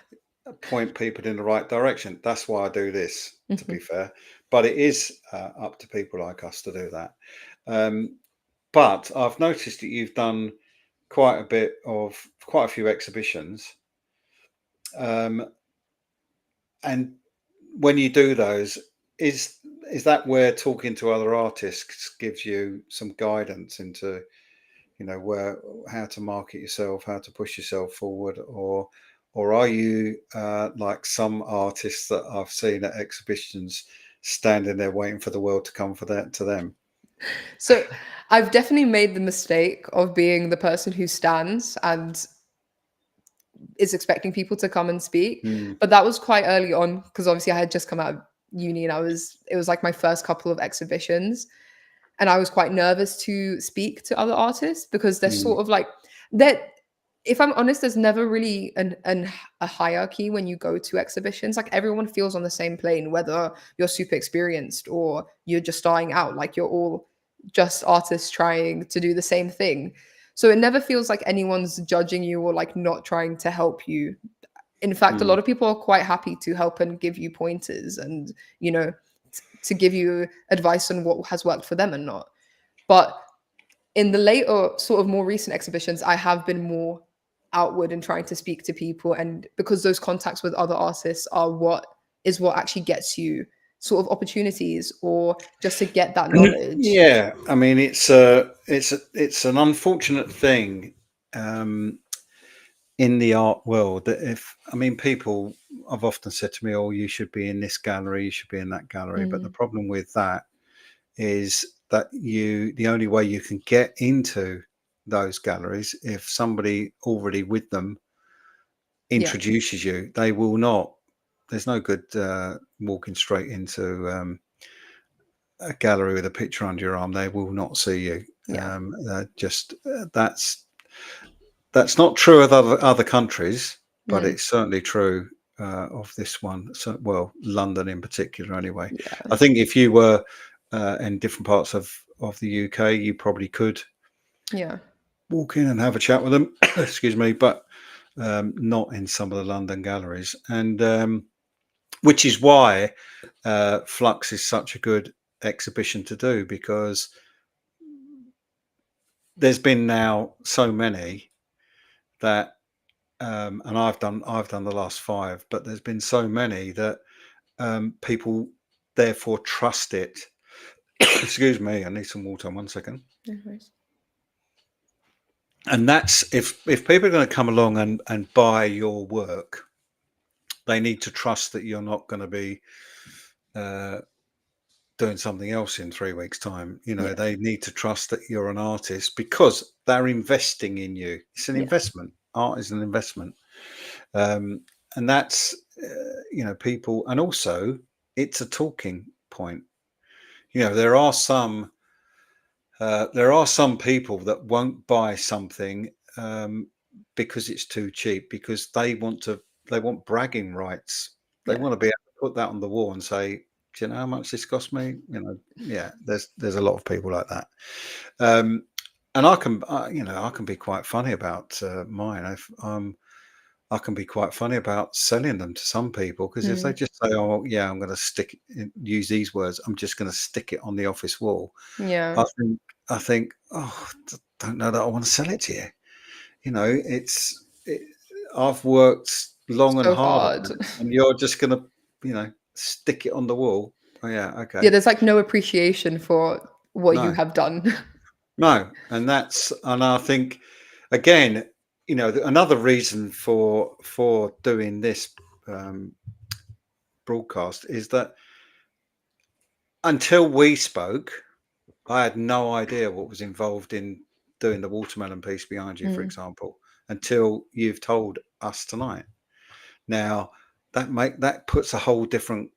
Speaker 1: point people in the right direction. That's why I do this, to be
Speaker 2: Mhm.
Speaker 1: fair. But it is up to people like us to do that. Um, but I've noticed that you've done quite a few exhibitions. Um, and when you do those, is is that where talking to other artists gives you some guidance into, where how to market yourself, how to push yourself forward, or are you like some artists that I've seen at exhibitions standing there waiting for the world to come for that to them?
Speaker 2: So I've definitely made the mistake of being the person who stands and is expecting people to come and speak.
Speaker 1: Mm,
Speaker 2: But that was quite early on because obviously I had just come out of uni and it was like my first couple of exhibitions. And I was quite nervous to speak to other artists because they're
Speaker 1: mm,
Speaker 2: sort of like that. If I'm honest, there's never really a hierarchy when you go to exhibitions. Like everyone feels on the same plane, whether you're super experienced or you're just starting out. Like you're all just artists trying to do the same thing. So it never feels like anyone's judging you or like not trying to help you. In fact, a
Speaker 1: mm.
Speaker 2: lot of people are quite happy to help and give you pointers and, you know, to give you advice on what has worked for them and not. But in the later, sort of more recent exhibitions, I have been more outward and trying to speak to people. And because those contacts with other artists are what actually gets you sort of opportunities or just to get that knowledge.
Speaker 1: Yeah, I mean it's an unfortunate thing in the art world that if I mean people have often said to me, "Oh, you should be in this gallery, you should be in that gallery," but the
Speaker 2: Mm,
Speaker 1: problem with that is that the only way you can get into those galleries if somebody already with them
Speaker 2: yeah,
Speaker 1: introduces you. They will not. There's no good walking straight into a gallery with a picture under your arm. They will not see you.
Speaker 2: yeah,
Speaker 1: Just that's not true of other countries, but
Speaker 2: mm,
Speaker 1: it's certainly true of this one. So, well, London in particular, anyway.
Speaker 2: yeah,
Speaker 1: I think if you were in different parts of the UK, you probably could
Speaker 2: yeah,
Speaker 1: walk in and have a chat with them. Excuse me, but not in some of the London galleries, and which is why Flux is such a good exhibition to do because there's been now so many that and I've done the last five, but there's been so many that people therefore trust it. Excuse me, I need some water. 1 second.
Speaker 2: no worries.
Speaker 1: And that's if people are going to come along and buy your work, they need to trust that you're not going to be uh, doing something else in 3 weeks' time.
Speaker 2: Yeah,
Speaker 1: They need to trust that you're an artist because they're investing in you. It's an
Speaker 2: yeah,
Speaker 1: investment. Art is an investment. Um, and that's people, and also it's a talking point. There are some people that won't buy something because it's too cheap because they want bragging rights. They
Speaker 2: yeah,
Speaker 1: want to be able to put that on the wall and say, do you know how much this cost me? Yeah, there's a lot of people like that. And I can be quite funny about mine. I can be quite funny about selling them to some people, because if they just say, "Oh, yeah, I'm going to use these words. I'm just going to stick it on the office wall,"
Speaker 2: Yeah.
Speaker 1: I think, oh, don't know that I want to sell it to you. I've worked long and
Speaker 2: So
Speaker 1: hard
Speaker 2: hard.
Speaker 1: on it, and you're just going to, stick it on the wall. Oh, yeah, okay,
Speaker 2: Yeah, there's like no appreciation for what you
Speaker 1: no.
Speaker 2: have done.
Speaker 1: No, and I think, again, another reason for doing this broadcast is that until we spoke, I had no idea what was involved in doing the watermelon piece behind you, for
Speaker 2: Mm.
Speaker 1: example, until you've told us tonight. Now that puts a whole different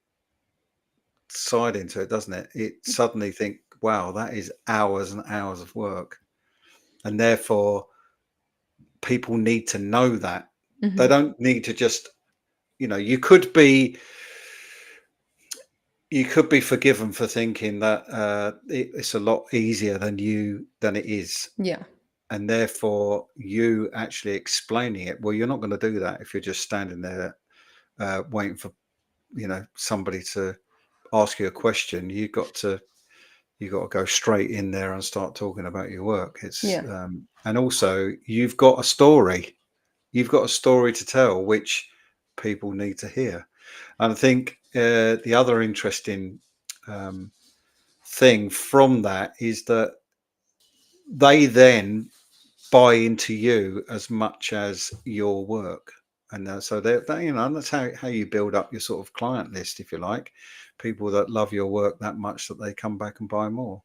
Speaker 1: side into it, doesn't it? It suddenly think, wow, that is hours and hours of work, and therefore people need to know that. They
Speaker 2: Mhm.
Speaker 1: don't need to just, you could be forgiven for thinking that it's a lot easier than it is,
Speaker 2: Yeah.
Speaker 1: and therefore you actually explaining it. Well, you're not going to do that if you're just standing there waiting for somebody to ask you a question. You got to go straight in there and start talking about your work. It's
Speaker 2: Yeah.
Speaker 1: and also you've got a story. You've got a story to tell, which people need to hear. And I think the other interesting thing from that is that they then buy into you as much as your work. And so that's how you build up your sort of client list, if you like, people that love your work that much that they come back and buy more.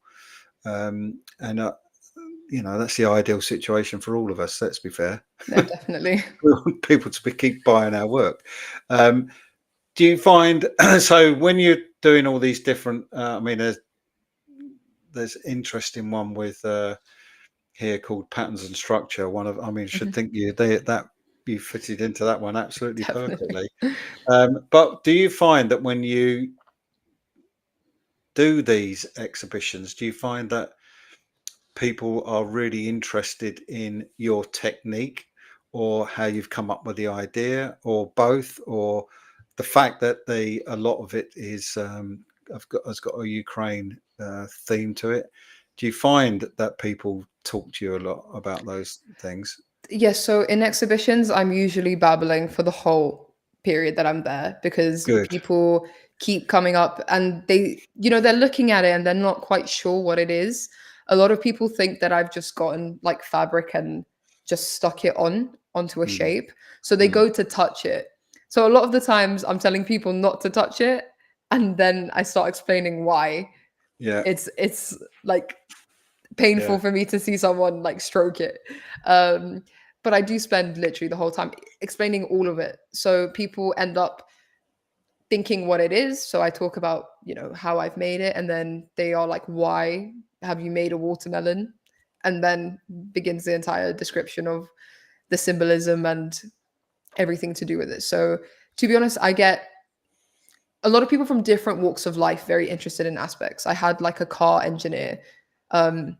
Speaker 1: And that's the ideal situation for all of us. Let's be fair.
Speaker 2: No, definitely.
Speaker 1: We want people to keep buying our work. Do you find so when you're doing all these different? There's interesting one with here called patterns and structure. Should
Speaker 2: Mhm.
Speaker 1: think that you fitted into that one absolutely
Speaker 2: Definitely.
Speaker 1: perfectly. But do you find that when you do these exhibitions, do you find that people are really interested in your technique, or how you've come up with the idea, or both, or the fact that a lot of it is has got a Ukraine theme to it? Do you find that people talk to you a lot about those things?
Speaker 2: Yes, so in exhibitions, I'm usually babbling for the whole period that I'm there because
Speaker 1: Good.
Speaker 2: people keep coming up and they're looking at it and they're not quite sure what it is. A lot of people think that I've just gotten like fabric and just stuck it onto a
Speaker 1: Mm,
Speaker 2: shape. So they
Speaker 1: mm.
Speaker 2: go to touch it. So a lot of the times I'm telling people not to touch it and then I start explaining why.
Speaker 1: Yeah,
Speaker 2: It's like
Speaker 1: yeah,
Speaker 2: painful for me to see someone like stroke it. Um, but I do spend literally the whole time explaining all of it. So people end up thinking what it is. So I talk about, how I've made it. And then they are like, why have you made a watermelon? And then begins the entire description of the symbolism and everything to do with it. So to be honest, I get a lot of people from different walks of life very interested in aspects. I had like a car engineer um,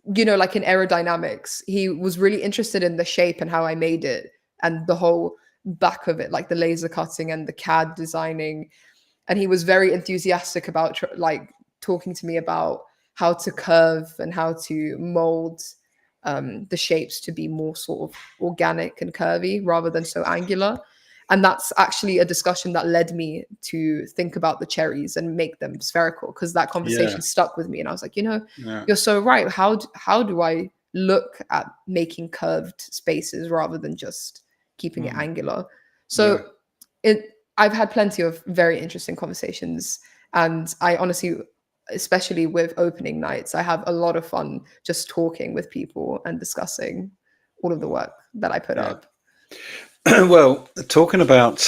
Speaker 2: like in aerodynamics, he was really interested in the shape and how I made it and the whole back of it, like the laser cutting and the CAD designing. And he was very enthusiastic about like talking to me about how to curve and how to mold the shapes to be more sort of organic and curvy rather than so angular. And that's actually a discussion that led me to think about the cherries and make them spherical because that
Speaker 1: yeah,
Speaker 2: conversation stuck with me. And I was like,
Speaker 1: yeah.
Speaker 2: you're so right. How do I look at making curved spaces rather than just keeping it
Speaker 1: Mm,
Speaker 2: angular?
Speaker 1: yeah.
Speaker 2: So it I've had plenty of very interesting conversations, and I honestly, especially with opening nights, I have a lot of fun just talking with people and discussing all of the work that I put
Speaker 1: Yeah.
Speaker 2: up.
Speaker 1: Well, talking about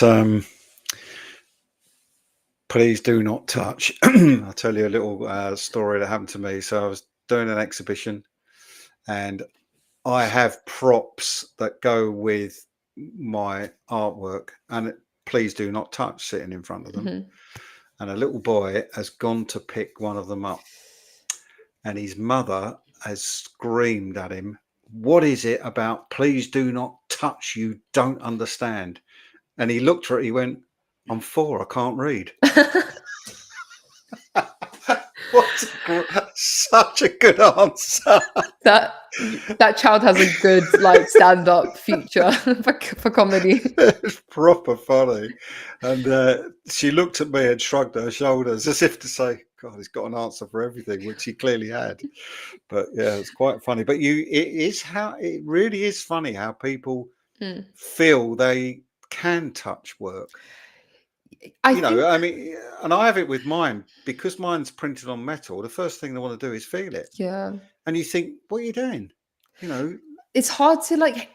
Speaker 1: please do not touch. I'll tell you a little story that happened to me. So I was doing an exhibition, and I have props that go with my artwork, and please do not touch sitting in front of them.
Speaker 2: Mhm.
Speaker 1: And a little boy has gone to pick one of them up. And his mother has screamed at him, "What is it about please do not touch? You don't understand." And he looked at her, he went, "I'm 4, I can't read." Such a good answer.
Speaker 2: That child has a good like stand-up future for comedy.
Speaker 1: It's proper funny. And she looked at me and shrugged her shoulders as if to say, God, he's got an answer for everything, which he clearly had. But yeah, it's quite funny. But it really is funny how people
Speaker 2: Mm.
Speaker 1: feel they can touch work.
Speaker 2: I think
Speaker 1: I mean, and I have it with mine because mine's printed on metal. The first thing they want to do is feel it.
Speaker 2: yeah,
Speaker 1: And you think, what are you doing?
Speaker 2: it's hard to like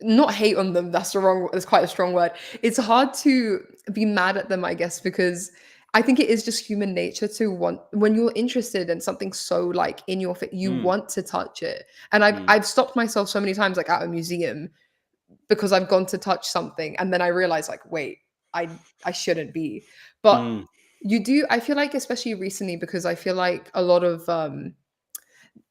Speaker 2: not hate on them. That's quite a strong word. It's hard to be mad at them, I guess, because I think it is just human nature to want when you're interested in something so like in your fit, you
Speaker 1: Mm,
Speaker 2: want to touch it. And I've
Speaker 1: mm,
Speaker 2: I've stopped myself so many times like at a museum because I've gone to touch something and then I realize like, wait, I shouldn't be. But
Speaker 1: mm,
Speaker 2: I feel like especially recently because I feel like a lot of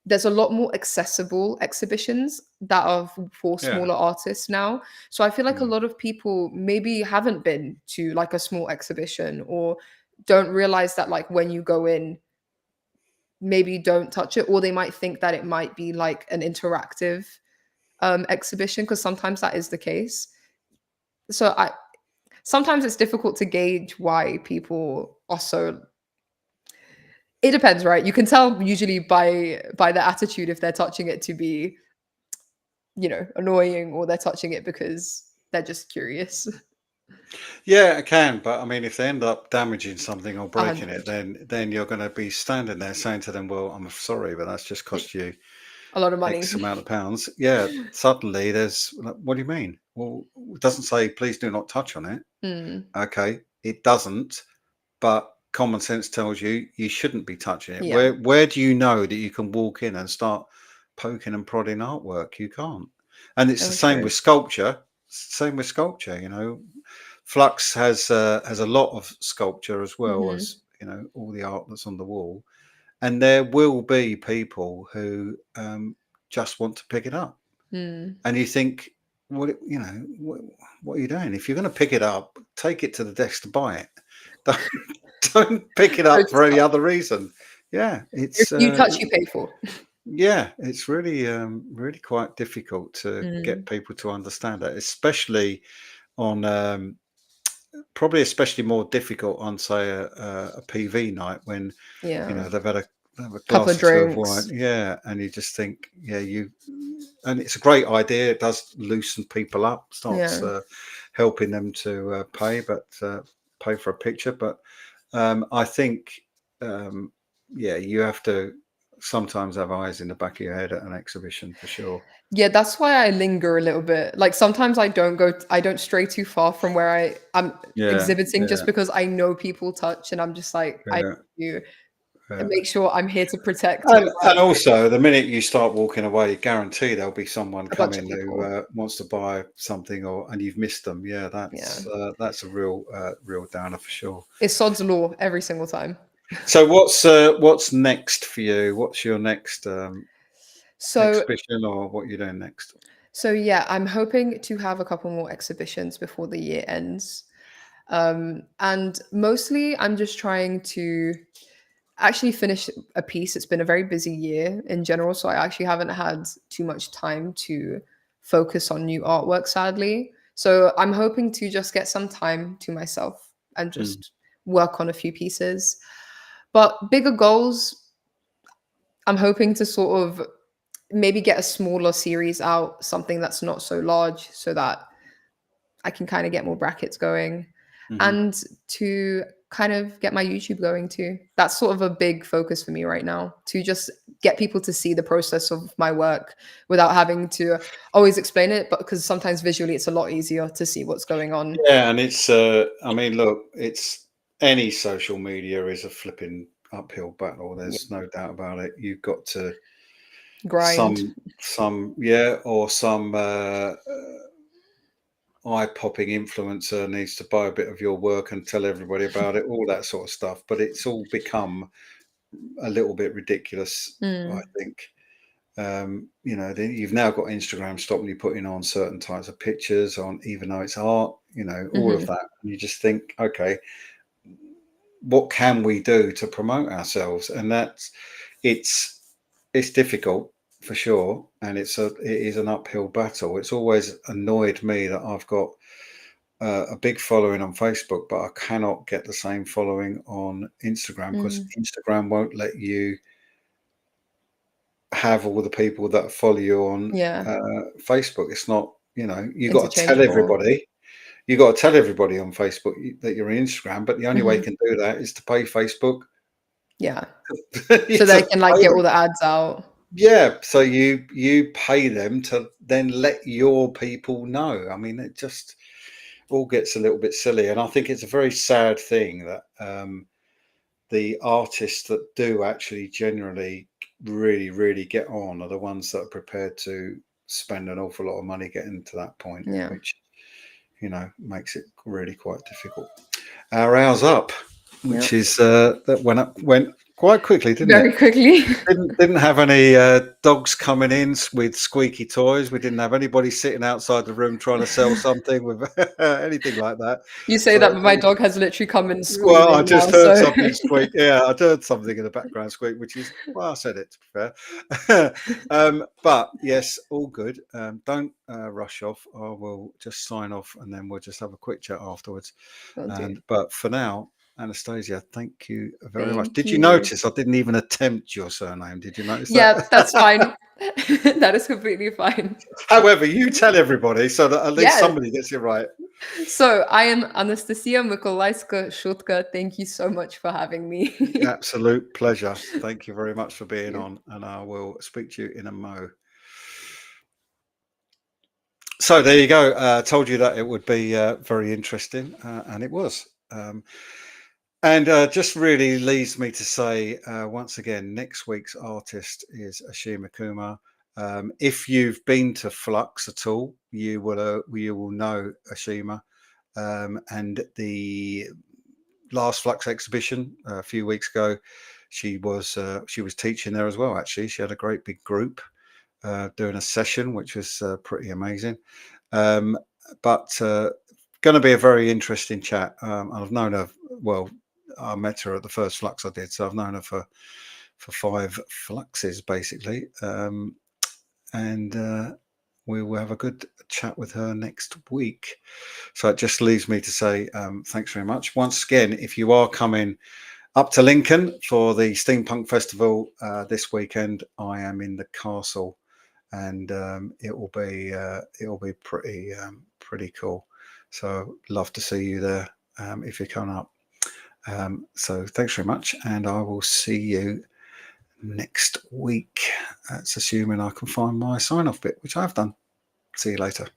Speaker 2: there's a lot more accessible exhibitions that are for
Speaker 1: yeah.
Speaker 2: smaller artists now. So I feel like a
Speaker 1: Mm,
Speaker 2: lot of people maybe haven't been to like a small exhibition or don't realize that like when you go in, maybe don't touch it, or they might think that it might be like an interactive exhibition because sometimes that is the case. So I sometimes it's difficult to gauge why people are so it depends, right? You can tell usually by the attitude if they're touching it to be annoying or they're touching it because they're just curious.
Speaker 1: yeah, it can, but I mean, if they end up damaging something or breaking it,
Speaker 2: 100%.
Speaker 1: then you're going to be standing there saying to them, "Well, I'm sorry, but that's just cost you
Speaker 2: A lot of
Speaker 1: X
Speaker 2: money.
Speaker 1: amount of pounds." Yeah, suddenly there's, like, what do you mean? Well, it doesn't say please do not touch on it.
Speaker 2: Mm,
Speaker 1: Okay, it doesn't, but common sense tells you you shouldn't be touching it.
Speaker 2: yeah,
Speaker 1: Where do you know that you can walk in and start poking and prodding artwork? You can't. And it's the
Speaker 2: very
Speaker 1: same
Speaker 2: true.
Speaker 1: with sculpture. Same with sculpture. Flux has a lot of sculpture as well
Speaker 2: Hmm.
Speaker 1: as all the art that's on the wall, and there will be people who just want to pick it up,
Speaker 2: Mm.
Speaker 1: and you think, what are you doing? If you're going to pick it up, take it to the desk to buy it. Don't, don't pick it
Speaker 2: Note
Speaker 1: up
Speaker 2: to
Speaker 1: for any
Speaker 2: self.
Speaker 1: other reason. Yeah,
Speaker 2: If
Speaker 1: it's
Speaker 2: you touch, you pay for.
Speaker 1: yeah, it's really quite difficult to get
Speaker 2: Mm,
Speaker 1: people to understand that, especially on probably especially more difficult on, say, a PV night when
Speaker 2: yeah,
Speaker 1: they've had a
Speaker 2: couple
Speaker 1: glass
Speaker 2: of
Speaker 1: or two of wine,
Speaker 2: drinks.
Speaker 1: yeah, and you just think, yeah, and it's a great idea. It does loosen people up, starts
Speaker 2: Yeah.
Speaker 1: helping them to pay for a picture. But I think, um, yeah, you have to sometimes have eyes in the back of your head at an exhibition for sure.
Speaker 2: Yeah, that's why I linger a little bit. Like sometimes I don't stray too far from where I'm
Speaker 1: Yeah,
Speaker 2: exhibiting just
Speaker 1: yeah,
Speaker 2: because I know people touch and I'm just like, I
Speaker 1: yeah,
Speaker 2: you
Speaker 1: yeah.
Speaker 2: and make sure I'm here to protect your
Speaker 1: And
Speaker 2: work.
Speaker 1: also, the minute you start walking away, guarantee there'll be someone
Speaker 2: A bunch of
Speaker 1: coming who
Speaker 2: people.
Speaker 1: wants to buy something, and you've missed them. Yeah,
Speaker 2: Yeah.
Speaker 1: that's a real downer for sure.
Speaker 2: It's sod's law every single time.
Speaker 1: So what's next for you? What's your next
Speaker 2: So
Speaker 1: exhibition, or what you're doing next?
Speaker 2: so yeah, I'm hoping to have a couple more exhibitions before the year ends. And mostly I'm just trying to actually finish a piece. It's been a very busy year in general, so I actually haven't had too much time to focus on new artwork, sadly. So I'm hoping to just get some time to myself and
Speaker 1: Mm,
Speaker 2: just work on a few pieces. But bigger goals, I'm hoping to sort of maybe get a smaller series out, something that's not so large, so that I can kind of get more brackets going
Speaker 1: hmm.
Speaker 2: and to kind of get my YouTube going too. That's sort of a big focus for me right now to just get people to see the process of my work without having to always explain it, but because sometimes visually it's a lot easier to see what's going on.
Speaker 1: Yeah, and it's I mean, look, it's any social media is a flipping uphill battle.
Speaker 2: Yeah.
Speaker 1: There's no doubt about it. You've got to
Speaker 2: Grind.
Speaker 1: some yeah, or some eye-popping influencer needs to buy a bit of your work and tell everybody about it, all that sort of stuff. But it's all become a little bit ridiculous, I
Speaker 2: Mm.
Speaker 1: think. You know, you've now got Instagram stopping you putting on certain types of pictures on, even though it's art, you know, all of
Speaker 2: Hmm.
Speaker 1: that. And you just think, okay, what can we do to promote ourselves? And it's difficult for sure, and it is an uphill battle. It's always annoyed me that I've got a big following on Facebook, but I cannot get the same following on Instagram, because
Speaker 2: Mm.
Speaker 1: Instagram won't let you have all the people that follow you on
Speaker 2: Yeah.
Speaker 1: Facebook. It's not, you know, you got to tell
Speaker 2: Interchangeable.
Speaker 1: everybody. You got to tell everybody on Facebook that you're on Instagram, but the only way you
Speaker 2: Hmm.
Speaker 1: can do that is to pay Facebook.
Speaker 2: Yeah. So they
Speaker 1: To
Speaker 2: can like
Speaker 1: pay
Speaker 2: get
Speaker 1: them.
Speaker 2: all the ads out.
Speaker 1: Yeah, so you pay them to then let your people know. I mean, it just all gets a little bit silly, and I think it's a very sad thing that the artists that do actually generally really get on are the ones that are prepared to spend an awful lot of money getting to that point,
Speaker 2: Yeah.
Speaker 1: which, you know, makes it really quite difficult. Our hour's up, which
Speaker 2: Yep.
Speaker 1: is that went quite quickly, didn't it?
Speaker 2: Very quickly.
Speaker 1: Didn't have any dogs coming in with squeaky toys. We didn't have anybody sitting outside the room trying to sell something with anything like that.
Speaker 2: You say
Speaker 1: So
Speaker 2: that, but my dog has literally come in
Speaker 1: well, I
Speaker 2: squealing now.
Speaker 1: just heard
Speaker 2: So
Speaker 1: something squeak. Yeah, I heard something in the background squeak, which is, well, I said it, to be fair. But yes, all good. Don't rush off. I will just sign off, and then we'll just have a quick chat afterwards.
Speaker 2: will do.
Speaker 1: But for now, Anastasia, thank you very much.
Speaker 2: Thank
Speaker 1: Did you
Speaker 2: you.
Speaker 1: notice I didn't even attempt your surname? Did you notice
Speaker 2: Yeah, that's
Speaker 1: that?
Speaker 2: fine. That is completely fine.
Speaker 1: However, you tell everybody so that at least
Speaker 2: Yeah.
Speaker 1: somebody gets it right.
Speaker 2: So I am Anastasia Mykolayska Shutka. Thank you so much for having me.
Speaker 1: Absolute pleasure. Thank you very much for
Speaker 2: Thank
Speaker 1: being
Speaker 2: you.
Speaker 1: on, and I will speak to you in a mo. So there you go. Told you that it would be very interesting, and it was. And just really leaves me to say once again, next week's artist is Ashima Kumar. If you've been to Flux at all, you will know Ashima. And the last Flux exhibition a few weeks ago, she was teaching there as well. Actually, she had a great big group doing a session, which was pretty amazing. But going to be a very interesting chat. I've known her well. I met her at the first Flux I did, so I've known her for 5 Fluxes basically, and we will have a good chat with her next week. So it just leaves me to say thanks very much once again. If you are coming up to Lincoln for the Steampunk Festival this weekend, I am in the castle, and it will be pretty cool. So love to see you there if you're coming up. So thanks very much, and I will see you next week. That's assuming I can find my sign off bit, which I've done. See you later.